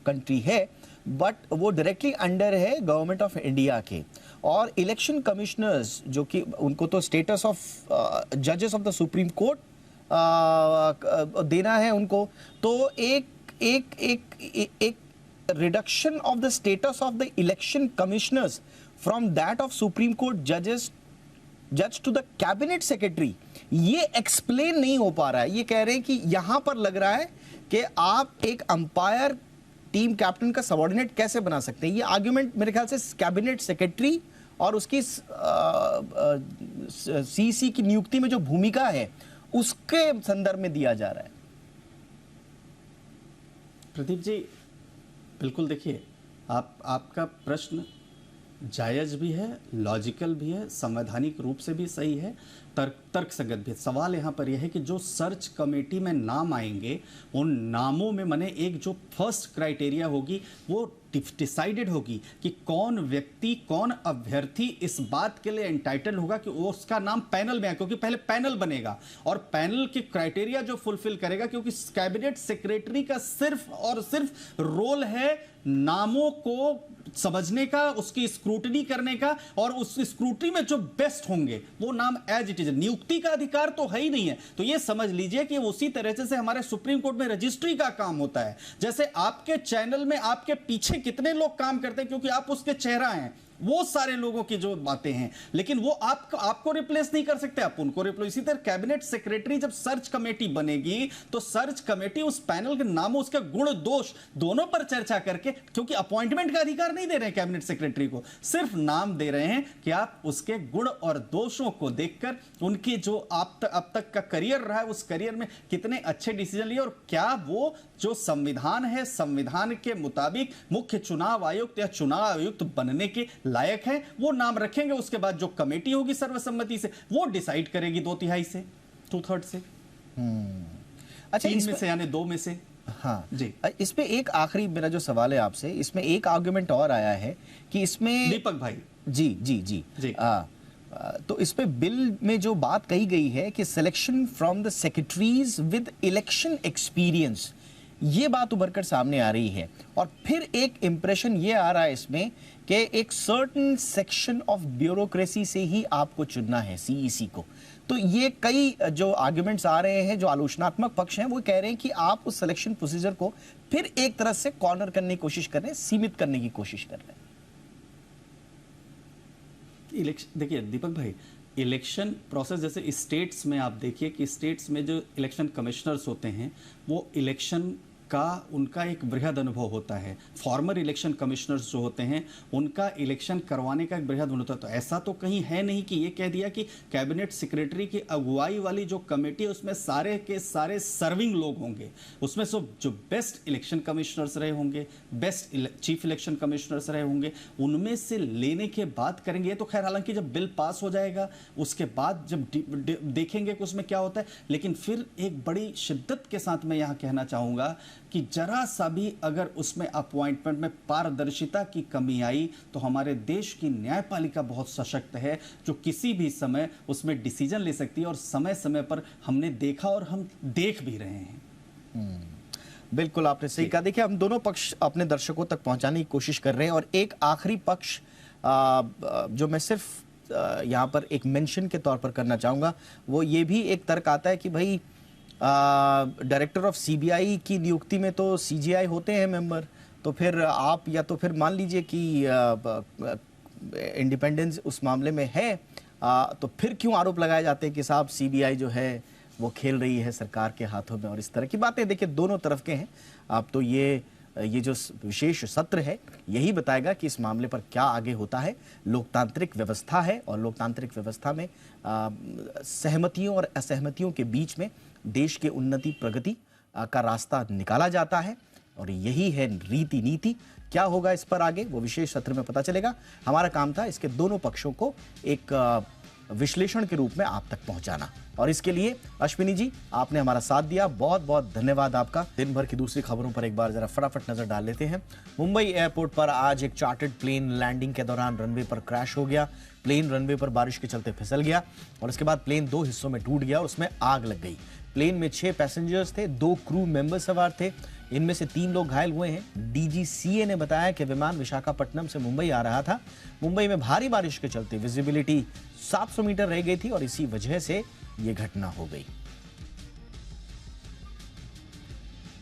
country है, बट वो डायरेक्टली अंडर है गवर्नमेंट ऑफ इंडिया के, और इलेक्शन कमिश्नर्स जो कि उनको तो स्टेटस ऑफ जजेस ऑफ द सुप्रीम कोर्ट देना है उनको, तो एक reduction of the status of the election commissioners from that of supreme court जज टू द कैबिनेट सेक्रेटरी, ये एक्सप्लेन नहीं हो पा रहा है। ये कह रहे हैं कि यहां पर लग रहा है कि आप एक अंपायर टीम कैप्टन का सबऑर्डिनेट कैसे बना सकते हैं। ये आर्गुमेंट मेरे ख्याल से कैबिनेट सेक्रेटरी और उसकी सीसी की नियुक्ति में जो भूमिका है उसके संदर्भ में दिया जा रहा है। प्रदीप जी, बिल्कुल देखिए, आपका प्रश्न जायज भी है, लॉजिकल भी है, संवैधानिक रूप से भी सही है, तर्क संगत भी है। सवाल यहाँ पर यह है कि जो सर्च कमेटी में नाम आएंगे, उन नामों में माने एक जो फर्स्ट क्राइटेरिया होगी वो डिसाइडेड होगी कि कौन व्यक्ति, कौन अभ्यर्थी इस बात के लिए एंटाइटल होगा कि वो उसका नाम पैनल में है, क्योंकि पहले पैनल बनेगा और पैनल के क्राइटेरिया जो फुलफिल करेगा, क्योंकि कैबिनेट सेक्रेटरी का सिर्फ और सिर्फ रोल है नामों को समझने का, उसकी स्क्रूटनी करने का, और उस स्क्रूटनी में जो बेस्ट होंगे वो नाम एज इट इज। नियुक्ति का अधिकार तो है ही नहीं है। तो ये समझ लीजिए कि उसी तरह से हमारे सुप्रीम कोर्ट में रजिस्ट्री का काम होता है। जैसे आपके चैनल में आपके पीछे कितने लोग काम करते हैं क्योंकि आप उसके चेहरा हैं, वो सारे लोगों की जो बातें हैं, लेकिन वो आपको रिप्लेस नहीं कर सकते, आप उनको रिप्लेस। इसी तरह कैबिनेट सेक्रेटरी जब सर्च कमेटी बनेगी तो सर्च कमेटी उस पैनल के नामों, उसके गुण दोष दोनों पर चर्चा करके, क्योंकि अपॉइंटमेंट का अधिकार नहीं दे रहे हैं कैबिनेट सेक्रेटरी को, सिर्फ नाम दे रहे हैं कि आप उसके गुण और दोषों को देखकर उनकी जो अब तक का करियर रहा है, उस करियर में कितने अच्छे डिसीजन लिए और क्या वो जो संविधान है, संविधान के मुताबिक मुख्य चुनाव आयुक्त या चुनाव आयुक्त बनने के लायक है, वो नाम रखेंगे। उसके बाद जो कमेटी होगी सर्वसम्मति से वो डिसाइड करेगी 2/3 से, 2/3 से, अच्छा 3 में से यानी 2 में से। हाँ जी, इस पे एक आखिरी मेरा जो सवाल है आपसे, इसमें एक आर्गुमेंट और आया है कि इसमें दीपक भाई जी जी जी जी। तो इस पे बिल में जो बात कही गई है कि selection from the secretaries with election experience, ये बात उभर कर सामने आ रही है। और फिर एक इंप्रेशन ये आ रहा है इसमें कि एक सर्टेन सेक्शन ऑफ ब्यूरोक्रेसी से ही आपको चुनना है, सीईसी को। तो ये कई जो आर्गुमेंट्स आ रहे हैं, जो आलोचनात्मक पक्ष हैं, वो कह रहे हैं कि आप उस सिलेक्शन प्रोसीजर को फिर एक तरह से कॉर्नर करने की कोशिश कर रहे हैं, सीमित करने की कोशिश कर रहे हैं। इलेक्शन देखिए दीपक भाई, इलेक्शन प्रोसेस जैसे स्टेट्स में आप देखिए कि स्टेट्स में जो इलेक्शन कमिश्नर्स होते हैं वो इलेक्शन का उनका एक बृहद अनुभव होता है। फॉर्मर इलेक्शन कमिश्नर्स जो होते हैं उनका इलेक्शन करवाने का एक बृहद अनुभव होता है। तो ऐसा तो कहीं है नहीं कि ये कह दिया कि कैबिनेट सेक्रेटरी की अगुवाई वाली जो कमेटी है उसमें सारे के सारे सर्विंग लोग होंगे, उसमें सब जो बेस्ट इलेक्शन कमिश्नर्स रहे होंगे, बेस्ट चीफ इलेक्शन कमिश्नर्स रहे होंगे, उनमें से लेने के बाद करेंगे। ये तो खैर हालांकि जब बिल पास हो जाएगा उसके बाद जब देखेंगे कि उसमें क्या होता है। लेकिन फिर एक बड़ी शिद्दत के साथ मैं यहाँ कहना चाहूँगा कि जरा सा भी अगर उसमें अपॉइंटमेंट में पारदर्शिता की कमी आई तो हमारे देश की न्यायपालिका बहुत सशक्त है, जो किसी भी समय उसमें डिसीजन ले सकती है। और समय समय पर हमने देखा और हम देख भी रहे हैं। बिल्कुल आपने सही कहा। देखिए, हम दोनों पक्ष अपने दर्शकों तक पहुंचाने की कोशिश कर रहे हैं और एक आखिरी पक्ष जो मैं सिर्फ यहाँ पर एक मेंशन के तौर पर करना चाहूँगा, वो ये भी एक तर्क आता है कि भाई डायरेक्टर ऑफ सीबीआई की नियुक्ति में तो सीजीआई होते हैं मेंबर, तो फिर आप या तो फिर मान लीजिए कि इंडिपेंडेंस उस मामले में है, तो फिर क्यों आरोप लगाए जाते हैं कि साहब सीबीआई जो है वो खेल रही है सरकार के हाथों में, और इस तरह की बातें। देखिए, दोनों तरफ के हैं। अब तो ये जो विशेष सत्र है यही बताएगा कि इस मामले पर क्या आगे होता है। लोकतांत्रिक व्यवस्था है और लोकतांत्रिक व्यवस्था में सहमतियों और असहमतियों के बीच में देश के उन्नति प्रगति का रास्ता निकाला जाता है, और यही है रीति नीति। क्या होगा इस पर आगे, वो विशेष सत्र में पता चलेगा। हमारा काम था इसके दोनों पक्षों को एक विश्लेषण के रूप में आप तक पहुंचाना, और इसके लिए अश्विनी जी आपने हमारा साथ दिया, बहुत बहुत धन्यवाद आपका। दिन भर की दूसरी खबरों पर एक बार जरा फटाफट नजर डाल लेते हैं। मुंबई एयरपोर्ट पर आज एक चार्टर्ड प्लेन लैंडिंग के दौरान रनवे पर क्रैश हो गया। प्लेन रनवे पर बारिश के चलते फिसल गया और उसके बाद प्लेन 2 हिस्सों में टूट गया और उसमें आग लग गई। प्लेन में 6 पैसेंजर्स थे, 2 क्रू मेंबर सवार थे, इनमें से 3 लोग घायल हुए हैं। डीजीसीए ने बताया कि विमान विशाखापट्टनम से मुंबई आ रहा था। मुंबई में भारी बारिश के चलते विजिबिलिटी 700 मीटर रह गई थी और इसी वजह से यह घटना हो गई।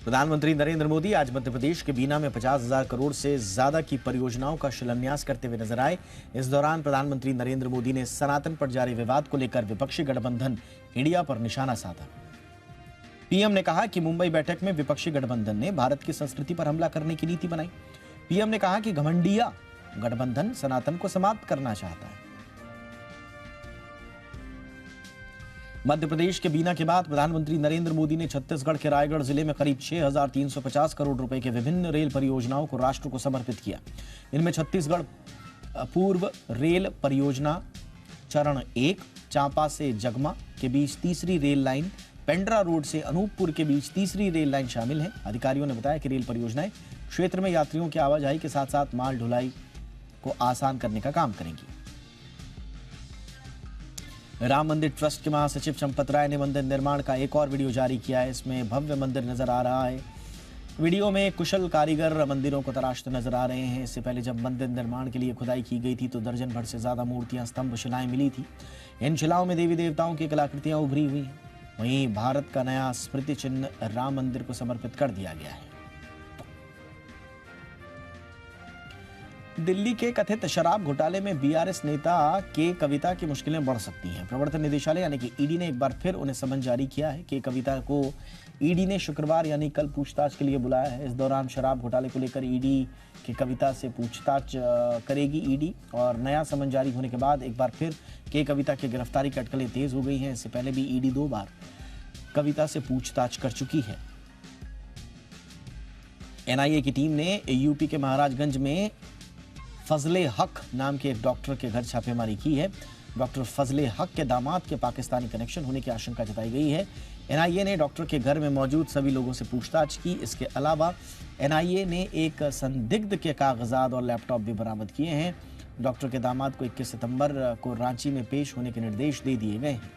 प्रधानमंत्री नरेंद्र मोदी आज मध्य प्रदेश के बीना में 50,000 करोड़ से ज्यादा की परियोजनाओं का शिलान्यास करते हुए नजर आए। इस दौरान प्रधानमंत्री नरेंद्र मोदी ने सनातन पर जारी विवाद को लेकर विपक्षी गठबंधन इंडिया पर निशाना साधा। पीएम ने कहा कि मुंबई बैठक में विपक्षी गठबंधन ने भारत की संस्कृति पर हमला करने की नीति बनाई। पीएम ने कहा कि घमंडिया गठबंधन सनातन को समाप्त करना चाहता है। मध्य प्रदेश के बीना के बाद प्रधानमंत्री नरेंद्र मोदी ने छत्तीसगढ़ के रायगढ़ जिले में करीब 6,350 करोड़ रुपए के विभिन्न रेल परियोजनाओं को राष्ट्र को समर्पित किया। इनमें छत्तीसगढ़ पूर्व रेल परियोजना, चरण 1 चांपा से जगमा के बीच तीसरी रेल लाइन, पेंड्रा रोड से अनूपपुर के बीच तीसरी रेल लाइन शामिल है। अधिकारियों ने बताया कि रेल परियोजनाएं क्षेत्र में यात्रियों की आवाजाही के साथ साथ माल ढुलाई को आसान करने का काम करेंगी। राम मंदिर ट्रस्ट के महासचिव चंपत राय ने मंदिर निर्माण का एक और वीडियो जारी किया है। इसमें भव्य मंदिर नजर आ रहा है। वीडियो में कुशल कारीगर मंदिरों को तराशते नजर आ रहे हैं। इससे पहले जब मंदिर निर्माण के लिए खुदाई की गई थी तो दर्जन भर से ज्यादा मूर्तियां, स्तंभ, शिलाएं मिली थी। इन शिलाओं में देवी देवताओं की कलाकृतियां उभरी हुई हैं। वहीं भारत का नया स्मृति चिन्ह राम मंदिर को समर्पित कर दिया गया है। दिल्ली के कथित शराब घोटाले में बीआरएस नेता के कविता की मुश्किलें बढ़ सकती हैं। प्रवर्तन निदेशालय यानी कि ईडी ने एक बार फिर उन्हें समन जारी किया है। के कविता को ईडी ने शुक्रवार यानी कल पूछताछ के लिए बुलाया है। इस दौरान शराब घोटाले को लेकर ईडी के कविता से पूछताछ करेगी ईडी। और नया समन जारी होने के बाद एक बार फिर के कविता की गिरफ्तारी की अटकलें तेज हो गई हैं। इससे पहले भी ईडी 2 बार कविता से पूछताछ कर चुकी है। एनआईए की टीम ने यूपी के महाराजगंज में फजले हक नाम के एक डॉक्टर के घर छापेमारी की है। डॉक्टर फजले हक के दामाद के पाकिस्तानी कनेक्शन होने की आशंका जताई गई है। एनआईए ने डॉक्टर के घर में मौजूद सभी लोगों से पूछताछ की। इसके अलावा एनआईए ने एक संदिग्ध के कागजात और लैपटॉप भी बरामद किए हैं। डॉक्टर के दामाद को 21 सितंबर को रांची में पेश होने के निर्देश दे दिए गए हैं।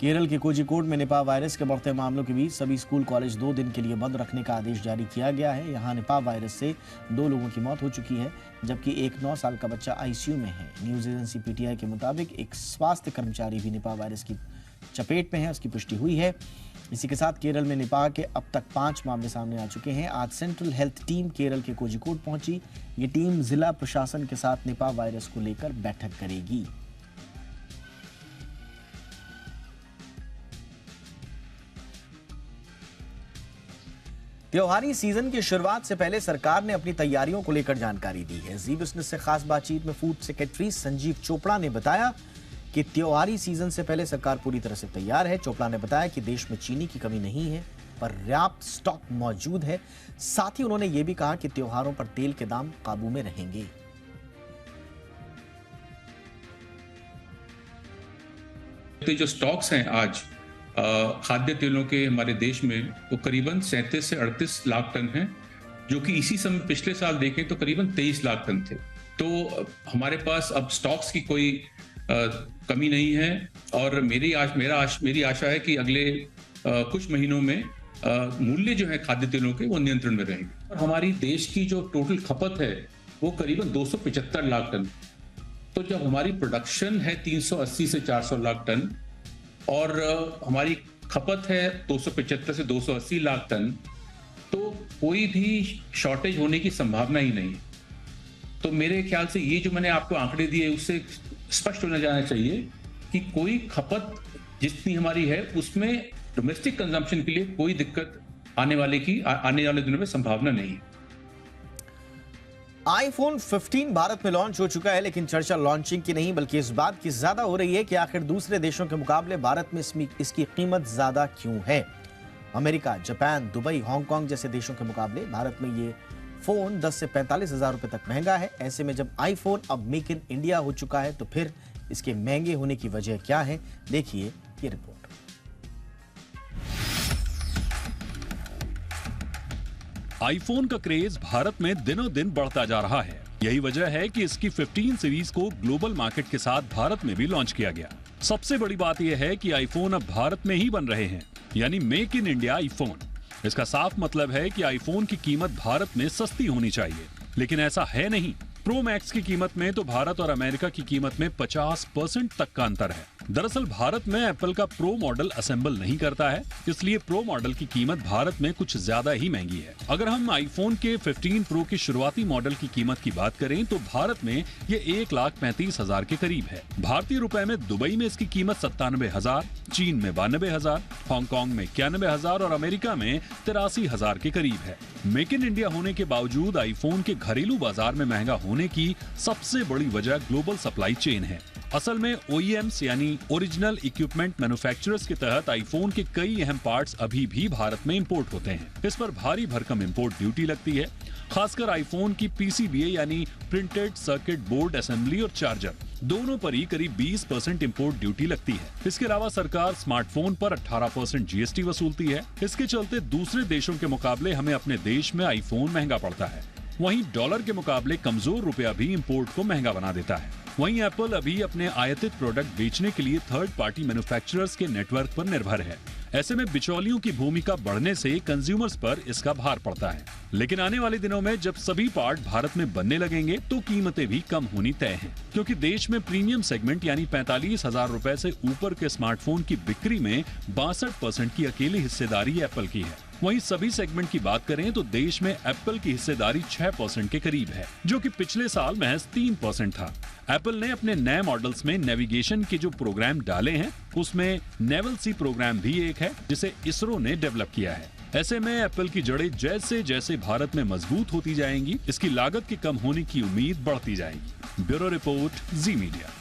केरल के कोझिकोड में निपाह वायरस के बढ़ते मामलों के बीच सभी स्कूल कॉलेज 2 दिन के लिए बंद रखने का आदेश जारी किया गया है। यहां निपाह वायरस से 2 लोगों की मौत हो चुकी है, जबकि एक 9 साल का बच्चा आईसीयू में है। न्यूज एजेंसी पीटीआई के मुताबिक एक स्वास्थ्य कर्मचारी भी निपाह वायरस की चपेट में है, उसकी पुष्टि हुई है। इसी के साथ केरल में निपाह के अब तक 5 मामले सामने आ चुके हैं। आज सेंट्रल हेल्थ टीम केरल के कोझिकोड पहुंची। ये टीम जिला प्रशासन के साथ निपाह वायरस को लेकर बैठक करेगी। त्योहारी सीजन की शुरुआत से पहले सरकार ने अपनी तैयारियों को लेकर जानकारी दी है। जी बिजनेस से खास बातचीत में फूड सेक्रेटरी संजीव चोपड़ा ने बताया कि त्योहारी सीजन से पहले सरकार पूरी तरह से तैयार है। चोपड़ा ने बताया कि देश में चीनी की कमी नहीं है, पर्याप्त स्टॉक मौजूद है। साथ ही उन्होंने ये भी कहा कि त्योहारों पर तेल के दाम काबू में रहेंगे। तो जो स्टॉक्स हैं आज खाद्य तेलों के हमारे देश में वो करीबन 37 से 38 लाख टन हैं, जो कि इसी समय पिछले साल देखें तो करीबन 23 लाख टन थे। तो हमारे पास अब स्टॉक्स की कोई कमी नहीं है और मेरी आशा है कि अगले कुछ महीनों में मूल्य जो है खाद्य तेलों के वो नियंत्रण में रहेंगे। और हमारी देश की जो टोटल खपत है वो करीबन 275 लाख टन। तो जब हमारी प्रोडक्शन है 380 से 400 लाख टन और हमारी खपत है 275 से 280 लाख टन, तो कोई भी शॉर्टेज होने की संभावना ही नहीं। तो मेरे ख्याल से ये जो मैंने आपको आंकड़े दिए उससे स्पष्ट होना जाना चाहिए कि कोई खपत जितनी हमारी है उसमें डोमेस्टिक कंजम्पशन के लिए कोई दिक्कत आने वाले दिनों में संभावना नहीं है। आईफोन 15 भारत में लॉन्च हो चुका है, लेकिन चर्चा लॉन्चिंग की नहीं बल्कि इस बात की ज्यादा हो रही है कि आखिर दूसरे देशों के मुकाबले भारत में इसकी कीमत ज्यादा क्यों है। अमेरिका, जापान, दुबई, हांगकांग जैसे देशों के मुकाबले भारत में ये फोन 10 से 45 हजार रुपए तक महंगा है। ऐसे में जब आईफोन अब मेक इन इंडिया हो चुका है तो फिर इसके महंगे होने की वजह क्या है, देखिए ये रिपोर्ट। आईफोन का क्रेज भारत में दिनों दिन बढ़ता जा रहा है। यही वजह है कि इसकी 15 सीरीज को ग्लोबल मार्केट के साथ भारत में भी लॉन्च किया गया। सबसे बड़ी बात यह है कि आईफोन अब भारत में ही बन रहे हैं, यानी मेक इन इंडिया आईफोन। इसका साफ मतलब है कि आईफोन की कीमत भारत में सस्ती होनी चाहिए, लेकिन ऐसा है नहीं। प्रो मैक्स की कीमत में तो भारत और अमेरिका की कीमत में 50% तक का अंतर है। दरअसल भारत में एप्पल का प्रो मॉडल असेंबल नहीं करता है, इसलिए प्रो मॉडल की कीमत भारत में कुछ ज्यादा ही महंगी है। अगर हम आईफोन के 15 प्रो के शुरुआती मॉडल की कीमत की बात करें तो भारत में ये 1,35,000 के करीब है। भारतीय रुपए में दुबई में इसकी कीमत 97,000, चीन में 92,000, हांगकांग में 91,000 और अमेरिका में 83,000 के करीब है। मेक इन इंडिया होने के बावजूद आईफोन के घरेलू बाजार में महंगा होने की सबसे बड़ी वजह ग्लोबल सप्लाई चेन है। असल में OEMs यानी ओरिजिनल इक्विपमेंट मैन्युफैक्चरर्स के तहत आईफोन के कई अहम पार्ट्स अभी भी भारत में इंपोर्ट होते हैं। इस पर भारी भरकम इंपोर्ट ड्यूटी लगती है। खासकर आईफोन की PCBA यानी प्रिंटेड सर्किट बोर्ड असेंबली और चार्जर दोनों पर ही करीब 20% इंपोर्ट ड्यूटी लगती है। इसके अलावा सरकार स्मार्टफोन पर 18% GST वसूलती है। इसके चलते दूसरे देशों के मुकाबले हमें अपने देश में आईफोन महंगा पड़ता है। वहीं डॉलर के मुकाबले कमजोर रुपया भी इंपोर्ट को महंगा बना देता है। वहीं एप्पल अभी अपने आयातित प्रोडक्ट बेचने के लिए थर्ड पार्टी मैन्युफैक्चरर्स के नेटवर्क पर निर्भर है। ऐसे में बिचौलियों की भूमिका बढ़ने से कंज्यूमर्स पर इसका भार पड़ता है। लेकिन आने वाले दिनों में जब सभी पार्ट भारत में बनने लगेंगे तो कीमतें भी कम होनी तय हैं, क्योंकि देश में प्रीमियम सेगमेंट यानी 45,000 रुपए से ऊपर के स्मार्टफोन की बिक्री में 62% की अकेली हिस्सेदारी एप्पल की है। वहीं सभी सेगमेंट की बात करें तो देश में एप्पल की हिस्सेदारी 6% के करीब है, जो कि पिछले साल महज 3% था। एप्पल ने अपने नए मॉडल्स में नेविगेशन के जो प्रोग्राम डाले हैं उसमें नेवल सी प्रोग्राम भी एक है, जिसे इसरो ने डेवलप किया है। ऐसे में एप्पल की जड़ें जैसे जैसे भारत में मजबूत होती जाएंगी, इसकी लागत के कम होने की उम्मीद बढ़ती जाएगी। ब्यूरो रिपोर्ट, जी मीडिया।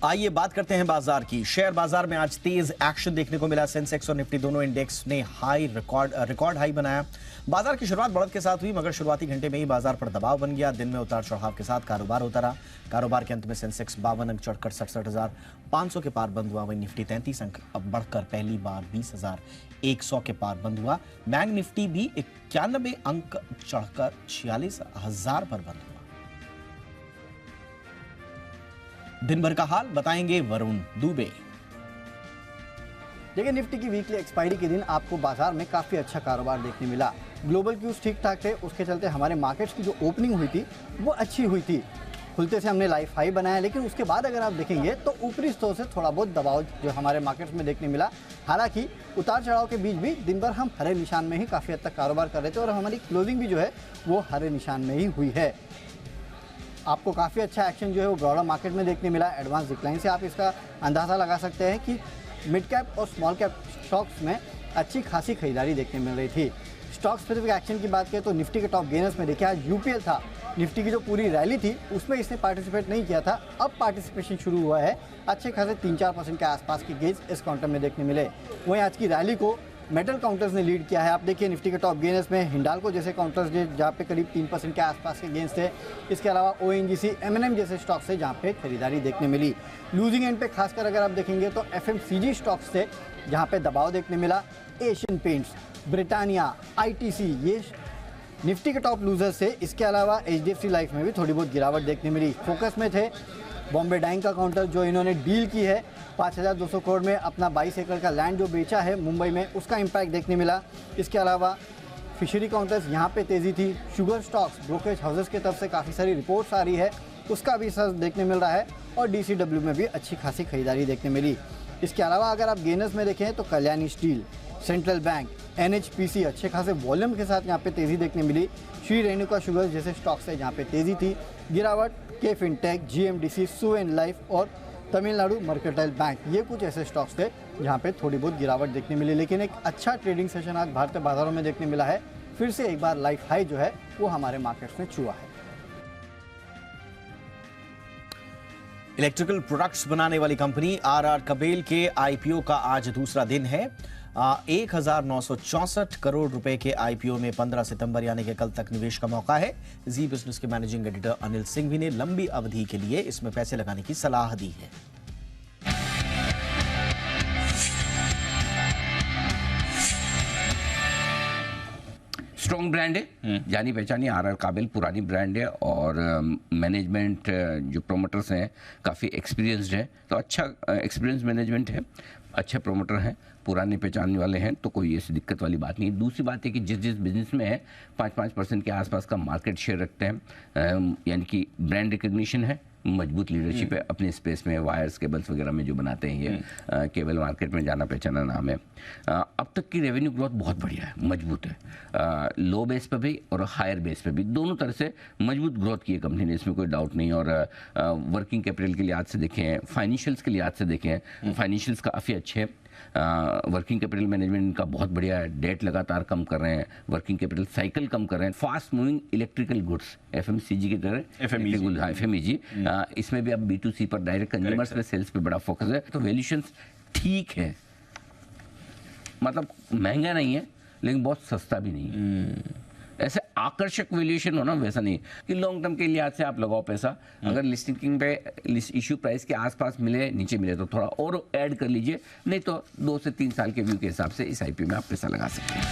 आइए बात करते हैं बाजार की। शेयर बाजार में आज तेज एक्शन देखने को मिला। सेंसेक्स और निफ्टी दोनों इंडेक्स ने रिकॉर्ड हाई बनाया। बाजार की शुरुआत बढ़त के साथ हुई, मगर शुरुआती घंटे में ही बाजार पर दबाव बन गया। दिन में उतार चढ़ाव के साथ कारोबार होता रहा। कारोबार के अंत में सेंसेक्स 52 अंक चढ़कर 67,500 के पार बंद हुआ। वहीं निफ्टी 33 अंक अब बढ़कर पहली बार 20,100 के पार बंद हुआ। बैंक निफ्टी भी 91 अंक चढ़कर 46,000 पर बंद हुआ। दिन भर का हाल बताएंगे वरुण दुबे। देखिए, निफ्टी की वीकली एक्सपायरी के दिन आपको बाजार में काफ़ी अच्छा कारोबार देखने मिला। ग्लोबल क्यूज ठीक ठाक थे, उसके चलते हमारे मार्केट्स की जो ओपनिंग हुई थी वो अच्छी हुई थी। खुलते से हमने लाइफ हाई बनाया, लेकिन उसके बाद अगर आप देखेंगे तो ऊपरी स्तर से थोड़ा बहुत दबाव जो हमारे मार्केट्स में देखने मिला। हालांकि उतार चढ़ाव के बीच भी दिन भर हम हरे निशान में ही काफ़ी हद तक कारोबार कर रहे थे और हमारी क्लोजिंग भी जो है वो हरे निशान में ही हुई है। आपको काफ़ी अच्छा एक्शन जो है वो ब्रॉडर मार्केट में देखने मिला। एडवांस डिक्लाइन से आप इसका अंदाज़ा लगा सकते हैं कि मिड कैप और स्मॉल कैप स्टॉक्स में अच्छी खासी खरीदारी देखने मिल रही थी। स्टॉक स्पेसिफिक एक्शन की बात करें तो निफ्टी के टॉप गेनर्स में देखिए आज यूपीएल था। निफ्टी की जो पूरी रैली थी उसमें इसने पार्टिसिपेट नहीं किया था, अब पार्टिसिपेशन शुरू हुआ है। अच्छे खासे 3-4% के आसपास के गेंस इस काउंटर में देखने मिले। वहीं आज की रैली को मेटल काउंटर्स ने लीड किया है। आप देखिए निफ्टी के टॉप गेनर्स में हिंडाल्को जैसे काउंटर्स जहाँ पे करीब 3% के आसपास के गेंस थे। इसके अलावा ONGC, M&M जैसे स्टॉक्स थे जहाँ पे खरीदारी देखने मिली। लूजिंग एंड पे खासकर अगर आप देखेंगे तो FMCG स्टॉक्स थे जहाँ पे दबाव देखने मिला। एशियन पेंट्स, ब्रिटानिया, ITC ये निफ्टी के टॉप लूजर्स थे। इसके अलावा HDFC लाइफ में भी थोड़ी बहुत गिरावट देखने मिली। फोकस में थे बॉम्बे डाइंग का काउंटर जो इन्होंने डील की है 5,200 करोड़ में अपना 22 एकड़ का लैंड जो बेचा है मुंबई में, उसका इम्पैक्ट देखने मिला। इसके अलावा फिशरी काउंटर्स यहाँ पे तेज़ी थी। शुगर स्टॉक्स ब्रोकरेज हाउसेस की तरफ से काफ़ी सारी रिपोर्ट्स आ रही है, उसका भी असर देखने मिल रहा है। और DCW में भी अच्छी खासी खरीदारी देखने मिली। इसके अलावा अगर आप गेनर्स में देखें तो Kalyani steel, central bank, NHPC अच्छे खासे वॉल्यूम के साथ यहाँ पे तेज़ी देखने मिली। श्री रेणुका शुगर जैसे स्टॉक्स है जहाँ पे तेज़ी थी। गिरावट K fintech, GMDC, Suven life और तमिलनाडु मर्केंटाइल बैंक, ये कुछ ऐसे स्टॉक्स थे जहाँ पे थोड़ी बहुत गिरावट देखने मिली। लेकिन एक अच्छा ट्रेडिंग सेशन आज भारतीय बाजारों में देखने मिला है। फिर से एक बार लाइफ हाई जो है वो हमारे मार्केट्स में छुआ है। इलेक्ट्रिकल प्रोडक्ट्स बनाने वाली कंपनी RR कबेल के IPO का आज दूसरा दिन है। 1,964 करोड़ रुपए के IPO में 15 सितंबर यानी कि कल तक निवेश का मौका है। जी बिजनेस के मैनेजिंग एडिटर अनिल सिंघवी ने लंबी अवधि के लिए इसमें पैसे लगाने की सलाह दी है। स्ट्रॉन्ग ब्रांड है, जानी पहचानी RR काबिल पुरानी ब्रांड है और मैनेजमेंट जो प्रोमोटर्स हैं काफ़ी एक्सपीरियंस्ड है, तो अच्छा एक्सपीरियंस मैनेजमेंट है, अच्छे प्रोमोटर हैं, पुराने पहचानने वाले हैं, तो कोई ऐसी दिक्कत वाली बात नहीं। दूसरी बात है कि जिस बिजनेस में है 5% के आसपास का मार्केट शेयर रखते हैं, यानी कि ब्रांड रिकग्निशन है, मजबूत लीडरशिप है अपने स्पेस में, वायर्स केबल्स वगैरह में जो बनाते हैं ये केबल मार्केट में जाना पहचाना नाम है। अब तक की रेवेन्यू ग्रोथ बहुत बढ़िया है, मजबूत है, लो बेस पे भी और हायर बेस पे भी, दोनों तरह से मजबूत ग्रोथ की है कंपनी ने, इसमें कोई डाउट नहीं। और वर्किंग कैपिटल के लिहाज से देखें, फाइनेंशियल्स के लिहाज से देखें, फाइनेंशियल्स काफ़ी अच्छे हैं। वर्किंग कैपिटल मैनेजमेंट का बहुत बढ़िया है, डेट लगातार कम कर रहे हैं, वर्किंग कैपिटल साइकिल कम कर रहे हैं, fast moving electrical goods FMCG की तरह FMEG इसमें भी अब B2C पर डायरेक्ट कंज्यूमर्स पे सेल्स पे बड़ा फोकस है, तो वैल्यूएशंस ठीक है, मतलब महंगा नहीं है लेकिन बहुत सस्ता भी नहीं है। ऐसे आकर्षक वैल्यूएशन हो ना, वैसा नहीं कि लॉन्ग टर्म के लिहाज से आप लगाओ पैसा, अगर लिस्टिंग पे इश्यू प्राइस के आसपास मिले, नीचे मिले तो थोड़ा और ऐड कर लीजिए, नहीं तो 2 से 3 साल के व्यू के हिसाब से इस IPO में आप पैसा लगा सकते हैं।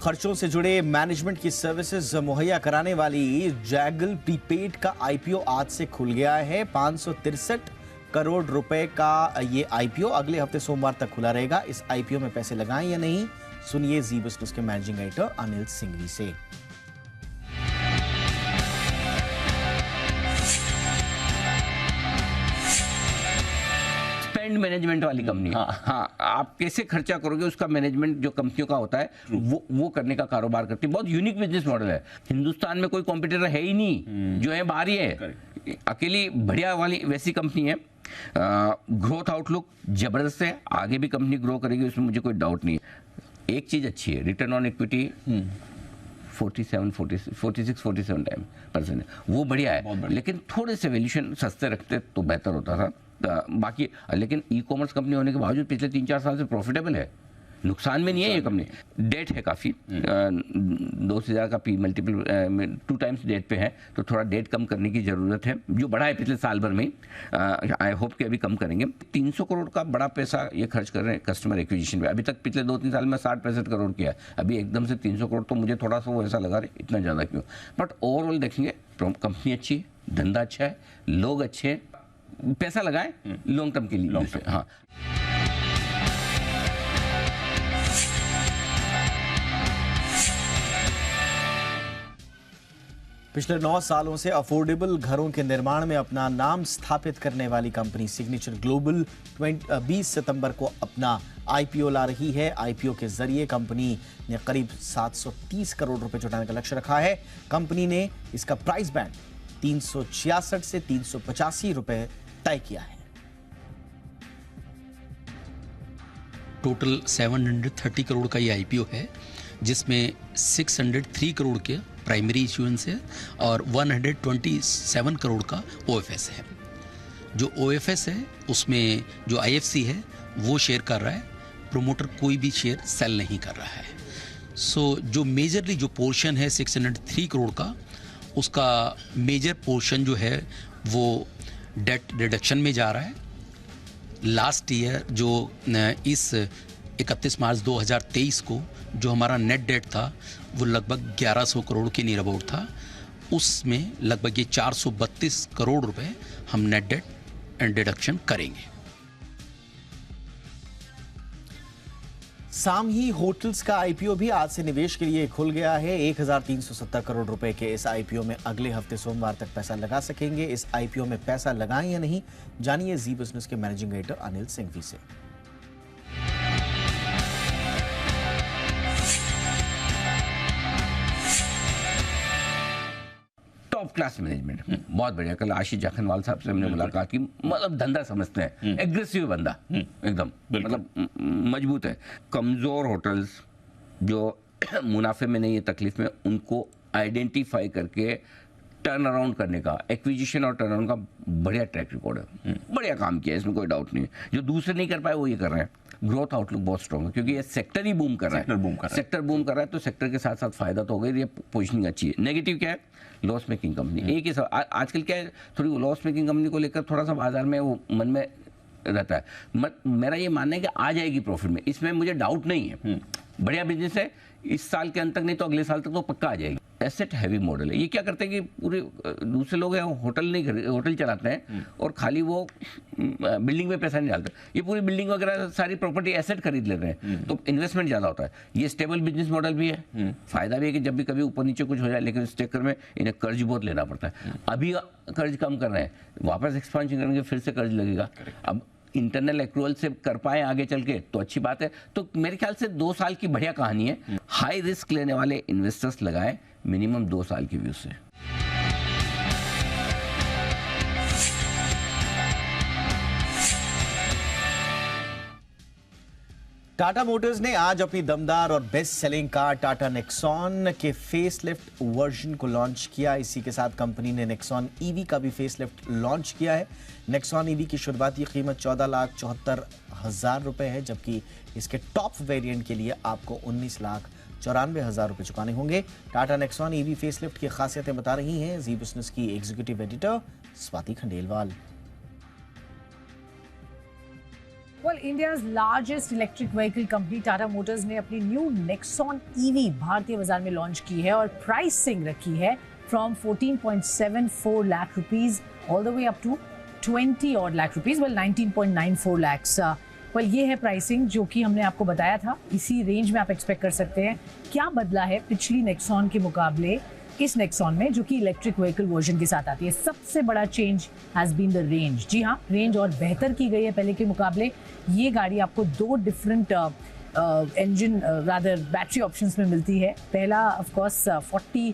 खर्चों से जुड़े मैनेजमेंट की सर्विसेज मुहैया कराने वाली जैगल प्रीपेड का IPO आज से खुल गया है। 563 करोड़ रुपए का ये IPO अगले हफ्ते सोमवार तक खुला रहेगा। इस IPO में पैसे लगाएं या नहीं, सुनिए जी बिजनेस के मैनेजिंग एडिटर अनिल सिंघवी से। स्पेंड मैनेजमेंट वाली कंपनी, हाँ, आप कैसे खर्चा करोगे उसका मैनेजमेंट जो कंपनियों का होता है वो करने का कारोबार करती है। बहुत यूनिक बिजनेस मॉडल है, हिंदुस्तान में कोई कॉम्पिटिटर है ही नहीं, जो है बाहर ही है, अकेली बढ़िया वाली वैसी कंपनी है। ग्रोथ आउटलुक जबरदस्त है, आगे भी कंपनी ग्रो करेगी, उसमें मुझे कोई डाउट नहीं है। एक चीज अच्छी है, रिटर्न ऑन इक्विटी 46-47 टाइम % है, वो बढ़िया है, लेकिन थोड़े से वैल्यूएशन सस्ते रखते तो बेहतर होता था। बाकी लेकिन ई-कॉमर्स कंपनी होने के बावजूद पिछले 3-4 साल से प्रॉफिटेबल है, नुकसान में नहीं है ये कंपनी। डेट है काफ़ी, 2 से ज़्यादा का P मल्टीपल 2 टाइम्स डेट पे है, तो थोड़ा डेट कम करने की ज़रूरत है, जो बढ़ा है पिछले साल भर में। आई होप कि अभी कम करेंगे। 300 करोड़ का बड़ा पैसा ये खर्च कर रहे हैं कस्टमर एक्विजिशन पे। अभी तक पिछले 2-3 साल में 60-65 करोड़ किया, अभी एकदम से 300 करोड़, तो मुझे थोड़ा सा वो ऐसा लगा रहे इतना ज़्यादा क्यों। बट ओवरऑल देखेंगे कंपनी अच्छी है, धंधा अच्छा है, लोग अच्छे हैं, पैसा लगाएं लॉन्ग टर्म के लिए। हाँ, पिछले 9 सालों से अफोर्डेबल घरों के निर्माण में अपना नाम स्थापित करने वाली कंपनी सिग्नेचर ग्लोबल 20 सितंबर को अपना IPO ला रही है। IPO के जरिए कंपनी ने करीब 730 करोड़ रुपए जुटाने का लक्ष्य रखा है। कंपनी ने इसका प्राइस बैंड 366 से 385 रुपए तय किया है। टोटल 730 करोड़ का ये IPO है, जिसमें 603 करोड़ के प्राइमरी इश्यूएंस है और 127 करोड़ का OFS है। जो OFS है उसमें जो IFC है वो शेयर कर रहा है, प्रोमोटर कोई भी शेयर सेल नहीं कर रहा है। सो जो मेजरली जो पोर्शन है 603 करोड़ का, उसका मेजर पोर्शन जो है वो डेट रिडक्शन में जा रहा है। लास्ट ईयर जो इस 31 मार्च 2023 को जो हमारा नेट डेट था वो लगभग 1100 करोड़ के नियर अबाउट था, उसमें लगभग ये 432 करोड़ रुपए हम नेट डेट एंड डिडक्शन करेंगे। सामही होटल्स का IPO भी आज से निवेश के लिए खुल गया है। 1370 करोड़ रुपए के इस IPO में अगले हफ्ते सोमवार तक पैसा लगा सकेंगे। इस IPO में पैसा लगाएं या नहीं, जानिए जी बिजनेस के मैनेजिंग एडिटर अनिल सिंघवी से। टॉप क्लास मैनेजमेंट, बहुत बढ़िया। कल आशीष जाखनवाल साहब से हमने मुलाकात की, मतलब धंधा समझते हैं, एग्रेसिव बंदा एकदम, मतलब मजबूत है। कमजोर होटल्स जो मुनाफे में नहीं है, तकलीफ में, उनको आइडेंटिफाई करके टर्न अराउंड करने का, एक्विजिशन और टर्न अराउंड का बढ़िया ट्रैक रिकॉर्ड है, बढ़िया काम किया है, इसमें कोई डाउट नहीं है। जो दूसरे नहीं कर पाए वो ये कर रहे हैं। ग्रोथ आउटलुक बहुत स्ट्रॉन्ग है क्योंकि ये सेक्टर ही बूम कर रहा है, सेक्टर बूम कर रहा है, तो सेक्टर के साथ साथ फायदा तो हो गई, ये पोजीशनिंग अच्छी है। नेगेटिव क्या है? Loss making company. एक ही आजकल क्या है, थोड़ी लॉस मेकिंग कंपनी को लेकर थोड़ा सा बाजार में वो मन में रहता है। मेरा ये मानना है कि आ जाएगी प्रॉफिट में, इसमें मुझे डाउट नहीं है। बढ़िया बिजनेस है, इस साल के अंत तक नहीं तो अगले साल तक तो पक्का आ जाएगी। एसेट हैवी मॉडल है। ये क्या करते हैं कि पूरे दूसरे लोग हैं होटल चलाते हैं और खाली वो बिल्डिंग में पैसा नहीं डालते, ये पूरी बिल्डिंग वगैरह सारी प्रॉपर्टी एसेट खरीद लेते हैं, तो इन्वेस्टमेंट ज़्यादा होता है। ये स्टेबल बिजनेस मॉडल भी है, फायदा भी है कि जब भी कभी ऊपर नीचे कुछ हो जाए, लेकिन इस चक्कर में इन्हें कर्ज बहुत लेना पड़ता है। अभी कर्ज कम कर रहे हैं, वापस एक्सपांशन करेंगे फिर से कर्ज लगेगा। अब इंटरनल एक्रूअल से कर पाए आगे चल के तो अच्छी बात है। तो मेरे ख्याल से 2 साल की बढ़िया कहानी है। हाई रिस्क लेने वाले इन्वेस्टर्स लगाएं मिनिमम 2 साल की व्यू से। टाटा मोटर्स ने आज अपनी दमदार और best selling car Tata Nexon के फेसलिफ्ट वर्जन को लॉन्च किया। इसी के साथ कंपनी ने नेक्सॉन ईवी का भी फेसलिफ्ट लॉन्च किया है। नेक्सॉन ईवी की शुरुआती कीमत 14,74,000 रुपए है, जबकि इसके टॉप वेरिएंट के लिए आपको 19,94,000 रुपए चुकाने होंगे। टाटा नेक्सॉन ईवी फेसलिफ्ट की खासियतें बता रही हैं जी बिजनेस की executive editor Swati Khandelwal. Well, India's largest electric vehicle company Tata Motors ने अपनी न्यू Nexon EV भारतीय बाजार में लॉन्च की है और प्राइसिंग रखी है from 14.74 lakh rupees all the way up to 20 odd lakh rupees, well 19.94 lakhs। well ये है प्राइसिंग जो कि हमने आपको बताया था, इसी रेंज में आप एक्सपेक्ट कर सकते हैं। क्या बदला है पिछली नेक्सॉन के मुकाबले इस नेक्सॉन में, जो कि इलेक्ट्रिक व्हीकल वर्जन के साथ आती है? सबसे बड़ा change has been the range. जी हाँ, रेंज और बेहतर की गई है पहले के मुकाबले। ये गाड़ी आपको 2 different engine rather battery options में मिलती है। पहला ऑफ कोर्स 40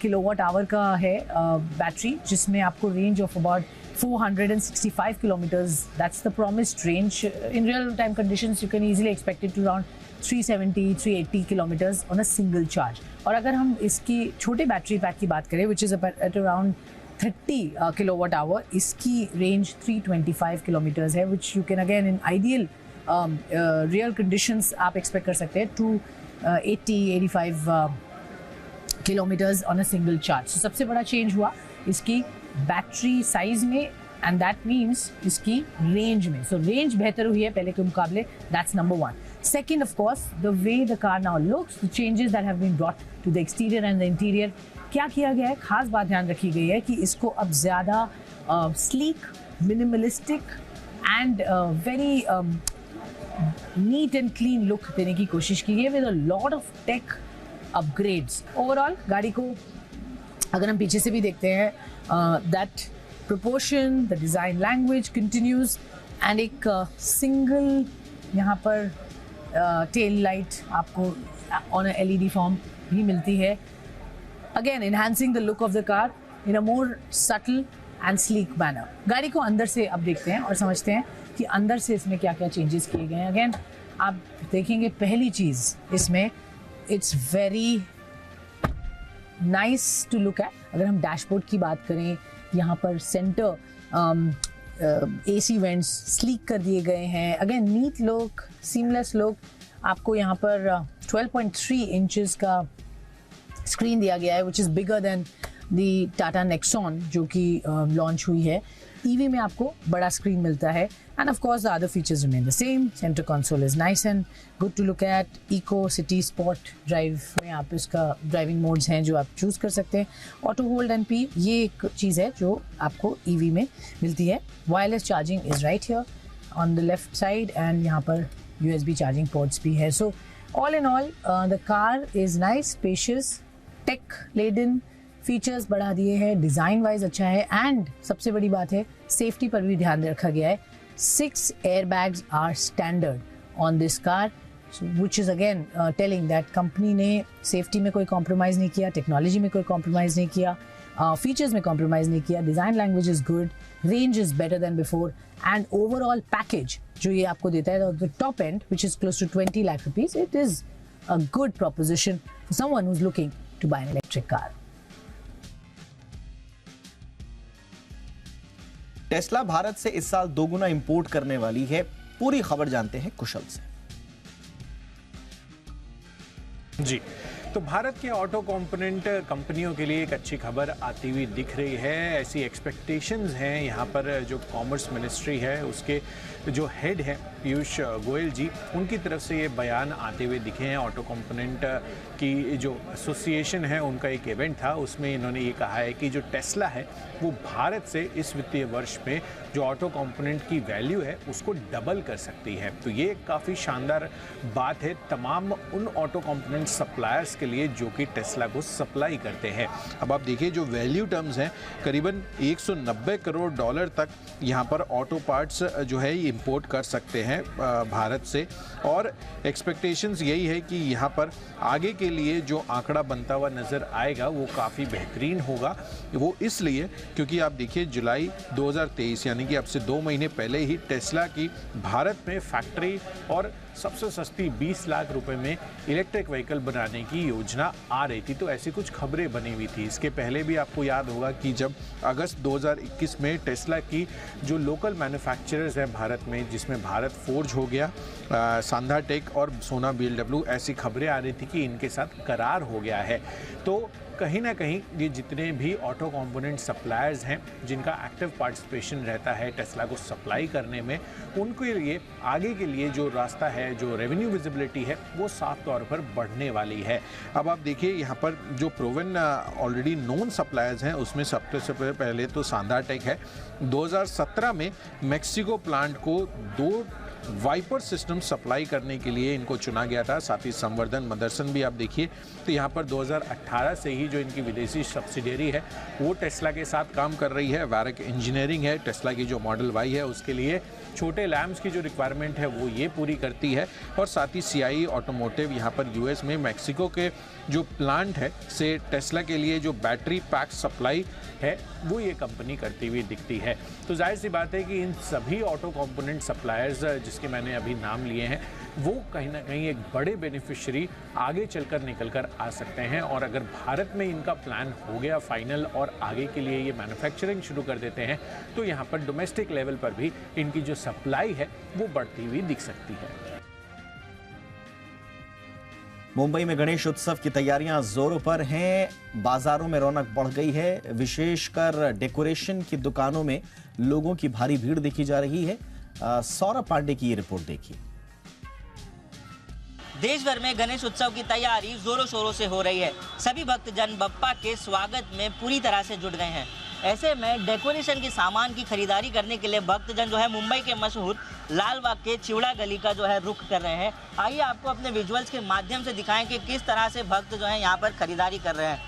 किलोवाट आवर का है बैटरी, जिसमें आपको range of about 465 kilometers. That's the promised range. In real time conditions, you can easily expect it to around 370-380 kilometers on a single charge. और अगर हम इसकी छोटे बैटरी पैक की बात करें, which is at around 30 kilowatt hour, इसकी range 325 kilometers है, which you can again in ideal real conditions आप expect कर सकते हैं 280-85 kilometers on a single charge. So सबसे बड़ा change हुआ इसकी बैटरी साइज में एंड दैट मीन्स इसकी रेंज में। सो रेंज बेहतर हुई है पहले के मुकाबले, that's number 1। Second of course the way the car now looks, the changes that have been brought to the exterior and the interior. क्या किया गया है? खास बात ध्यान रखी गई है कि इसको अब ज़्यादा sleek, minimalistic and very neat and clean look देने की कोशिश की गई है with a lot of tech upgrades. Overall गाड़ी को अगर हम पीछे से भी देखते हैं, that proportion, the design language continues and एक सिंगल यहाँ पर टेल लाइट आपको ऑन अ LED फॉर्म भी मिलती है, again enhancing the look of the car in a more subtle and sleek manner. गाड़ी को अंदर से अब देखते हैं और समझते हैं कि अंदर से इसमें क्या क्या चेंजेस किए गए हैं। अगेन आप देखेंगे पहली चीज़ इसमें, it's very nice to look at. अगर हम डैशबोर्ड की बात करें, यहाँ पर सेंटर AC वेंट्स स्लीक कर दिए गए हैं। Again neat look, seamless look. आपको यहाँ पर 12.3 इंचेस का स्क्रीन दिया गया है, which is bigger than the Tata Nexon जो कि लॉन्च हुई है। EV में आपको बड़ा स्क्रीन मिलता है and of course the other features remain the same. Centre console is nice and good to look at. Eco, city, sport drive में आप इसका ड्राइविंग मोड्स हैं जो आप चूज़ कर सकते हैं। ऑटो होल्ड एंड पी, ये एक चीज़ है जो आपको EV में मिलती है। Wireless charging is right here on the left side and यहाँ पर USB चार्जिंग पोर्ट्स भी है। So all in all the car is nice, spacious, tech laden, features बढ़ा दिए हैं, डिज़ाइन वाइज अच्छा है एंड सबसे बड़ी बात है सेफ्टी पर भी ध्यान रखा गया है। 6 airbags are standard on this car, which is again telling that company ने सेफ्टी में कोई कॉम्प्रोमाइज़ नहीं किया, टेक्नोलॉजी में कोई कॉम्प्रोमाइज़ नहीं किया, फीचर्स में कॉम्प्रोमाइज़ नहीं किया। Design language is good, range is better than before and overall package जो ये आपको देता है the top end which is close to 20 lakh rupees, it is a good proposition for someone who is looking to buy an electric car. Tesla Bharat से इस साल 2 गुना import करने वाली है। पूरी खबर जानते हैं कुशल से। जी, तो भारत के ऑटो कंपोनेंट कंपनियों के लिए एक अच्छी खबर आती हुई दिख रही है। ऐसी एक्सपेक्टेशंस हैं यहाँ पर जो कॉमर्स मिनिस्ट्री है उसके जो हेड है पीयूष गोयल जी, उनकी तरफ से ये बयान आते हुए दिखे हैं। ऑटो कंपोनेंट की जो एसोसिएशन है उनका एक इवेंट था, उसमें इन्होंने ये कहा है कि जो टेस्ला है वो भारत से इस वित्तीय वर्ष में जो ऑटो कंपोनेंट की वैल्यू है उसको डबल कर सकती है। तो ये काफ़ी शानदार बात है तमाम उन ऑटो कंपोनेंट सप्लायर्स के लिए जो कि टेस्ला को सप्लाई करते हैं। अब आप देखिए जो वैल्यू टर्म्स हैं करीबन $190 करोड़ तक यहाँ पर ऑटो पार्ट्स जो है इंपोर्ट कर सकते हैं हैं भारत से, और एक्सपेक्टेशंस यही है कि यहाँ पर आगे के लिए जो आंकड़ा बनता हुआ नज़र आएगा वो काफ़ी बेहतरीन होगा। वो इसलिए क्योंकि आप देखिए जुलाई 2023 यानी कि अब से 2 महीने पहले ही टेस्ला की भारत में फैक्ट्री और सबसे सस्ती 20 लाख रुपए में इलेक्ट्रिक व्हीकल बनाने की योजना आ रही थी। तो ऐसी कुछ खबरें बनी हुई थी। इसके पहले भी आपको याद होगा कि जब अगस्त 2021 में टेस्ला की जो लोकल मैन्युफैक्चरर्स हैं भारत में, जिसमें भारत फोर्ज हो गया, सांधा टेक और सोना बीएलडब्ल्यू, ऐसी खबरें आ रही थी कि इनके साथ करार हो गया है। तो कहीं ना कहीं ये जितने भी ऑटो कंपोनेंट सप्लायर्स हैं जिनका एक्टिव पार्टिसिपेशन रहता है टेस्ला को सप्लाई करने में, उनके लिए आगे के लिए जो रास्ता है, जो रेवेन्यू विजिबिलिटी है, वो साफ तौर पर बढ़ने वाली है। अब आप देखिए यहाँ पर जो प्रूवन ऑलरेडी नोन सप्लायर्स हैं उसमें सबसे पहले तो सांधा टेक है। 2017 में मैक्सिको प्लांट को 2 वाइपर सिस्टम सप्लाई करने के लिए इनको चुना गया था। साथ ही संवर्धन मदरसन भी आप देखिए तो यहाँ पर 2018 से ही जो इनकी विदेशी सब्सिडियरी है वो टेस्ला के साथ काम कर रही है। वैरक इंजीनियरिंग है, टेस्ला की जो मॉडल वाई है उसके लिए छोटे लैम्प्स की जो रिक्वायरमेंट है वो ये पूरी करती है। और साथ ही सीआई ऑटोमोटिव यहाँ पर यूएस में मैक्सिको के जो प्लांट है से टेस्ला के लिए जो बैटरी पैक सप्लाई है वो ये कंपनी करती हुई दिखती है। तो जाहिर सी बात है कि इन सभी ऑटो कंपोनेंट सप्लायर्स जिसके मैंने अभी नाम लिए हैं वो कहीं ना कहीं एक बड़े बेनिफिशियरी आगे चलकर निकल कर आ सकते हैं। और अगर भारत में इनका प्लान हो गया फाइनल और आगे के लिए ये मैन्युफैक्चरिंग शुरू कर देते हैं तो यहाँ पर डोमेस्टिक लेवल पर भी इनकी जो सप्लाई है वो बढ़ती हुई दिख सकती है। मुंबई में गणेश उत्सव की तैयारियां जोरों पर हैं। बाजारों में रौनक बढ़ गई है। विशेषकर डेकोरेशन की दुकानों में लोगों की भारी भीड़ देखी जा रही है। सौरभ पांडे की ये रिपोर्ट देखिए। देश भर में गणेश उत्सव की तैयारी जोरों शोरों से हो रही है। सभी भक्तजन बप्पा के स्वागत में पूरी तरह से जुट गए हैं। ऐसे में डेकोरेशन के सामान की खरीदारी करने के लिए भक्तजन जो है मुंबई के मशहूर लालबाग के चिवड़ा गली का जो है रुख कर रहे हैं। आइए आपको अपने विजुअल्स के माध्यम से दिखाएं कि किस तरह से भक्त जो है यहाँ पर खरीदारी कर रहे हैं।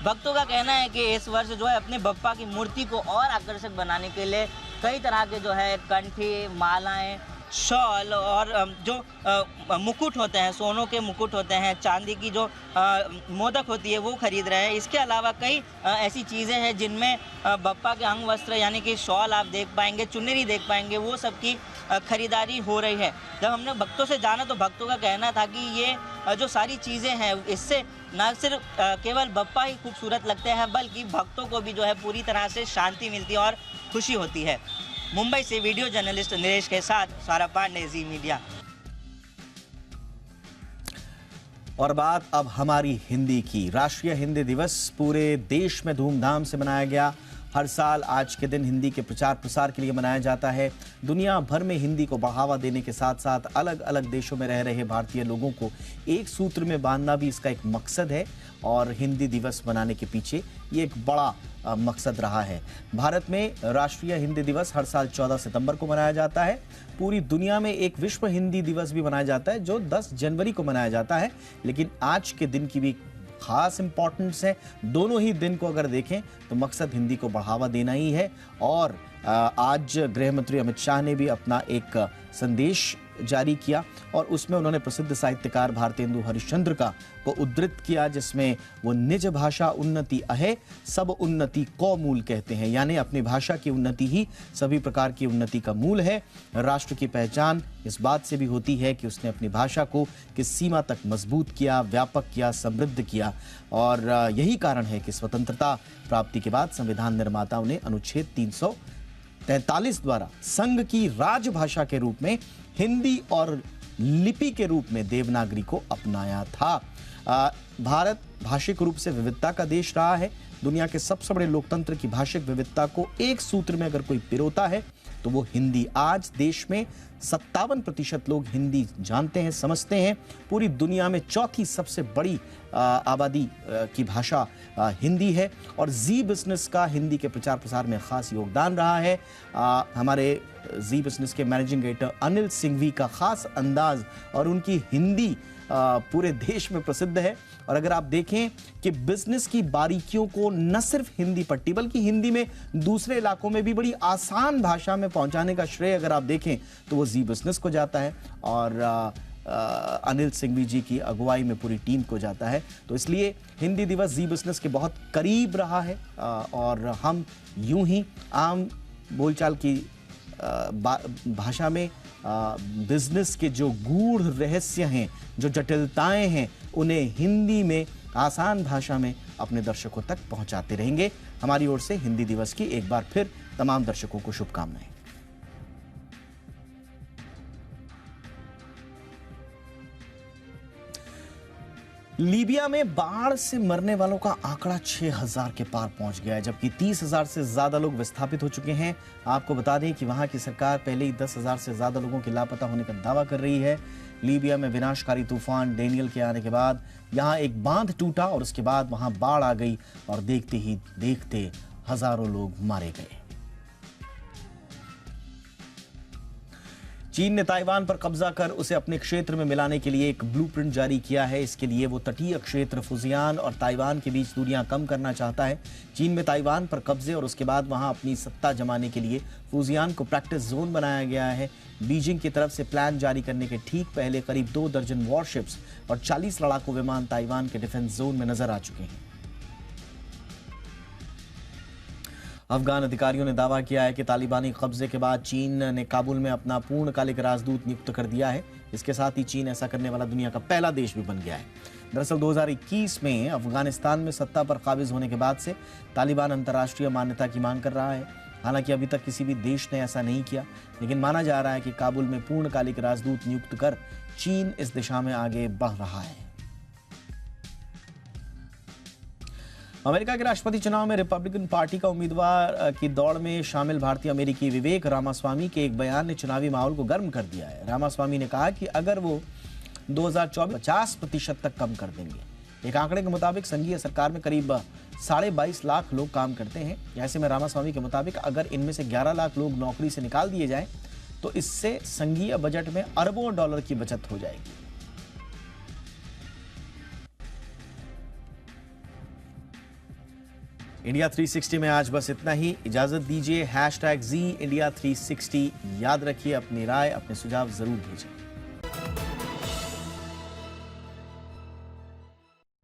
भक्तों का कहना है कि इस वर्ष जो है अपने बप्पा की मूर्ति को और आकर्षक बनाने के लिए कई तरह के जो है कंठी, मालाएं, शॉल और जो मुकुट होते हैं, सोनों के मुकुट होते हैं, चांदी की जो मोदक होती है वो खरीद रहे हैं। इसके अलावा कई ऐसी चीज़ें हैं जिनमें बप्पा के अंग वस्त्र यानी कि शॉल आप देख पाएंगे, चुनरी देख पाएंगे, वो सब की खरीदारी हो रही है। जब हमने भक्तों से जाना तो भक्तों का कहना था कि ये जो सारी चीज़ें हैं इससे न सिर्फ केवल बप्पा ही खूबसूरत लगते हैं बल्कि भक्तों को भी जो है पूरी तरह से शांति मिलती है और खुशी होती है। मुंबई से वीडियो जर्नलिस्ट नरेश के साथ सौरभ पांडे, जी मीडिया। और बात अब हमारी हिंदी की। राष्ट्रीय हिंदी दिवस पूरे देश में धूमधाम से मनाया गया। हर साल आज के दिन हिंदी के प्रचार प्रसार के लिए मनाया जाता है। दुनिया भर में हिंदी को बढ़ावा देने के साथ साथ अलग अलग देशों में रह रहे भारतीय लोगों को एक सूत्र में बांधना भी इसका एक मकसद है। और हिंदी दिवस मनाने के पीछे ये एक बड़ा मकसद रहा है। भारत में राष्ट्रीय हिंदी दिवस हर साल 14 सितंबर को मनाया जाता है। पूरी दुनिया में एक विश्व हिंदी दिवस भी मनाया जाता है जो 10 जनवरी को मनाया जाता है। लेकिन आज के दिन की भी खास इंपॉर्टेंस है। दोनों ही दिन को अगर देखें तो मकसद हिंदी को बढ़ावा देना ही है। और आज गृह मंत्री अमित शाह ने भी अपना एक संदेश जारी किया और उसमें उन्होंने प्रसिद्ध साहित्यकार भारतेंदु हरिश्चंद्र को उद्धृत किया, जिसमें वो निज भाषा उन्नति अहे सब उन्नति को मूल कहते हैं, यानी अपनी भाषा की उन्नति ही सभी प्रकार की उन्नति का मूल है। राष्ट्र की पहचान इस बात से भी होती है कि उसने अपनी भाषा को किस सीमा तक मजबूत किया, व्यापक किया, समृद्ध किया। और यही कारण है कि स्वतंत्रता प्राप्ति के बाद संविधान निर्माताओं ने अनुच्छेद 343 द्वारा संघ की राजभाषा के रूप में हिंदी और लिपि के रूप में देवनागरी को अपनाया था। भारत भाषिक रूप से विविधता का देश रहा है। दुनिया के सबसे बड़े लोकतंत्र की भाषिक विविधता को एक सूत्र में अगर कोई पिरोता है तो वो हिंदी। आज देश में 57% लोग हिंदी जानते हैं, समझते हैं। पूरी दुनिया में चौथी सबसे बड़ी आबादी की भाषा हिंदी है। और जी बिजनेस का हिंदी के प्रचार प्रसार में खास योगदान रहा है। हमारे जी बिजनेस के मैनेजिंग एडिटर अनिल सिंघवी का खास अंदाज और उनकी हिंदी पूरे देश में प्रसिद्ध है। और अगर आप देखें कि बिजनेस की बारीकियों को न सिर्फ हिंदी पट्टी बल्कि हिंदी में दूसरे इलाकों में भी बड़ी आसान भाषा में पहुंचाने का श्रेय अगर आप देखें तो वो जी बिजनेस को जाता है और अनिल सिंघवी जी की अगुवाई में पूरी टीम को जाता है। तो इसलिए हिंदी दिवस जी बिजनेस के बहुत करीब रहा है और हम यूं ही आम बोलचाल की भाषा में बिजनेस के जो गूढ़ रहस्य हैं, जो जटिलताएं हैं, उन्हें हिंदी में आसान भाषा में अपने दर्शकों तक पहुंचाते रहेंगे। हमारी ओर से हिंदी दिवस की एक बार फिर तमाम दर्शकों को शुभकामनाएं। लीबिया में बाढ़ से मरने वालों का आंकड़ा 6000 के पार पहुंच गया है, जबकि 30,000 से ज्यादा लोग विस्थापित हो चुके हैं। आपको बता दें कि वहां की सरकार पहले ही 10,000 से ज्यादा लोगों के लापता होने का दावा कर रही है। लीबिया में विनाशकारी तूफान डेनियल के आने के बाद यहां एक बांध टूटा और उसके बाद वहां बाढ़ आ गई और देखते ही देखते हजारों लोग मारे गए। चीन ने ताइवान पर कब्जा कर उसे अपने क्षेत्र में मिलाने के लिए एक ब्लूप्रिंट जारी किया है। इसके लिए वो तटीय क्षेत्र फुजियान और ताइवान के बीच दूरियां कम करना चाहता है। चीन में ताइवान पर कब्जे और उसके बाद वहां अपनी सत्ता जमाने के लिए फुजियान को प्रैक्टिस जोन बनाया गया है। बीजिंग की तरफ से प्लान जारी करने के ठीक पहले करीब 2 दर्जन वॉरशिप्स और 40 लड़ाकू विमान ताइवान के डिफेंस जोन में नजर आ चुके हैं। अफगान अधिकारियों ने दावा किया है कि तालिबानी कब्जे के बाद चीन ने काबुल में अपना पूर्णकालिक राजदूत नियुक्त कर दिया है। इसके साथ ही चीन ऐसा करने वाला दुनिया का पहला देश भी बन गया है। दरअसल 2021 में अफगानिस्तान में सत्ता पर काबिज होने के बाद से तालिबान अंतर्राष्ट्रीय मान्यता की मांग कर रहा है। हालांकि अभी तक किसी भी देश ने ऐसा नहीं किया, लेकिन माना जा रहा है कि काबुल में पूर्णकालिक राजदूत नियुक्त कर चीन इस दिशा में आगे बढ़ रहा है। अमेरिका के राष्ट्रपति चुनाव में रिपब्लिकन पार्टी का उम्मीदवार की दौड़ में शामिल भारतीय अमेरिकी विवेक रामास्वामी के एक बयान ने चुनावी माहौल को गर्म कर दिया है। रामास्वामी ने कहा कि अगर वो 2024 50% तक कम कर देंगे। एक आंकड़े के मुताबिक संघीय सरकार में करीब 22.5 लाख लोग काम करते हैं। ऐसे में रामास्वामी के मुताबिक अगर इनमें से 11 लाख लोग नौकरी से निकाल दिए जाएं तो इससे संघीय बजट में अरबों डॉलर की बचत हो जाएगी। इंडिया 360 में आज बस इतना ही। इजाजत दीजिए। #ZIndia360 याद रखिए। अपनी राय, अपने सुझाव जरूर भेजें।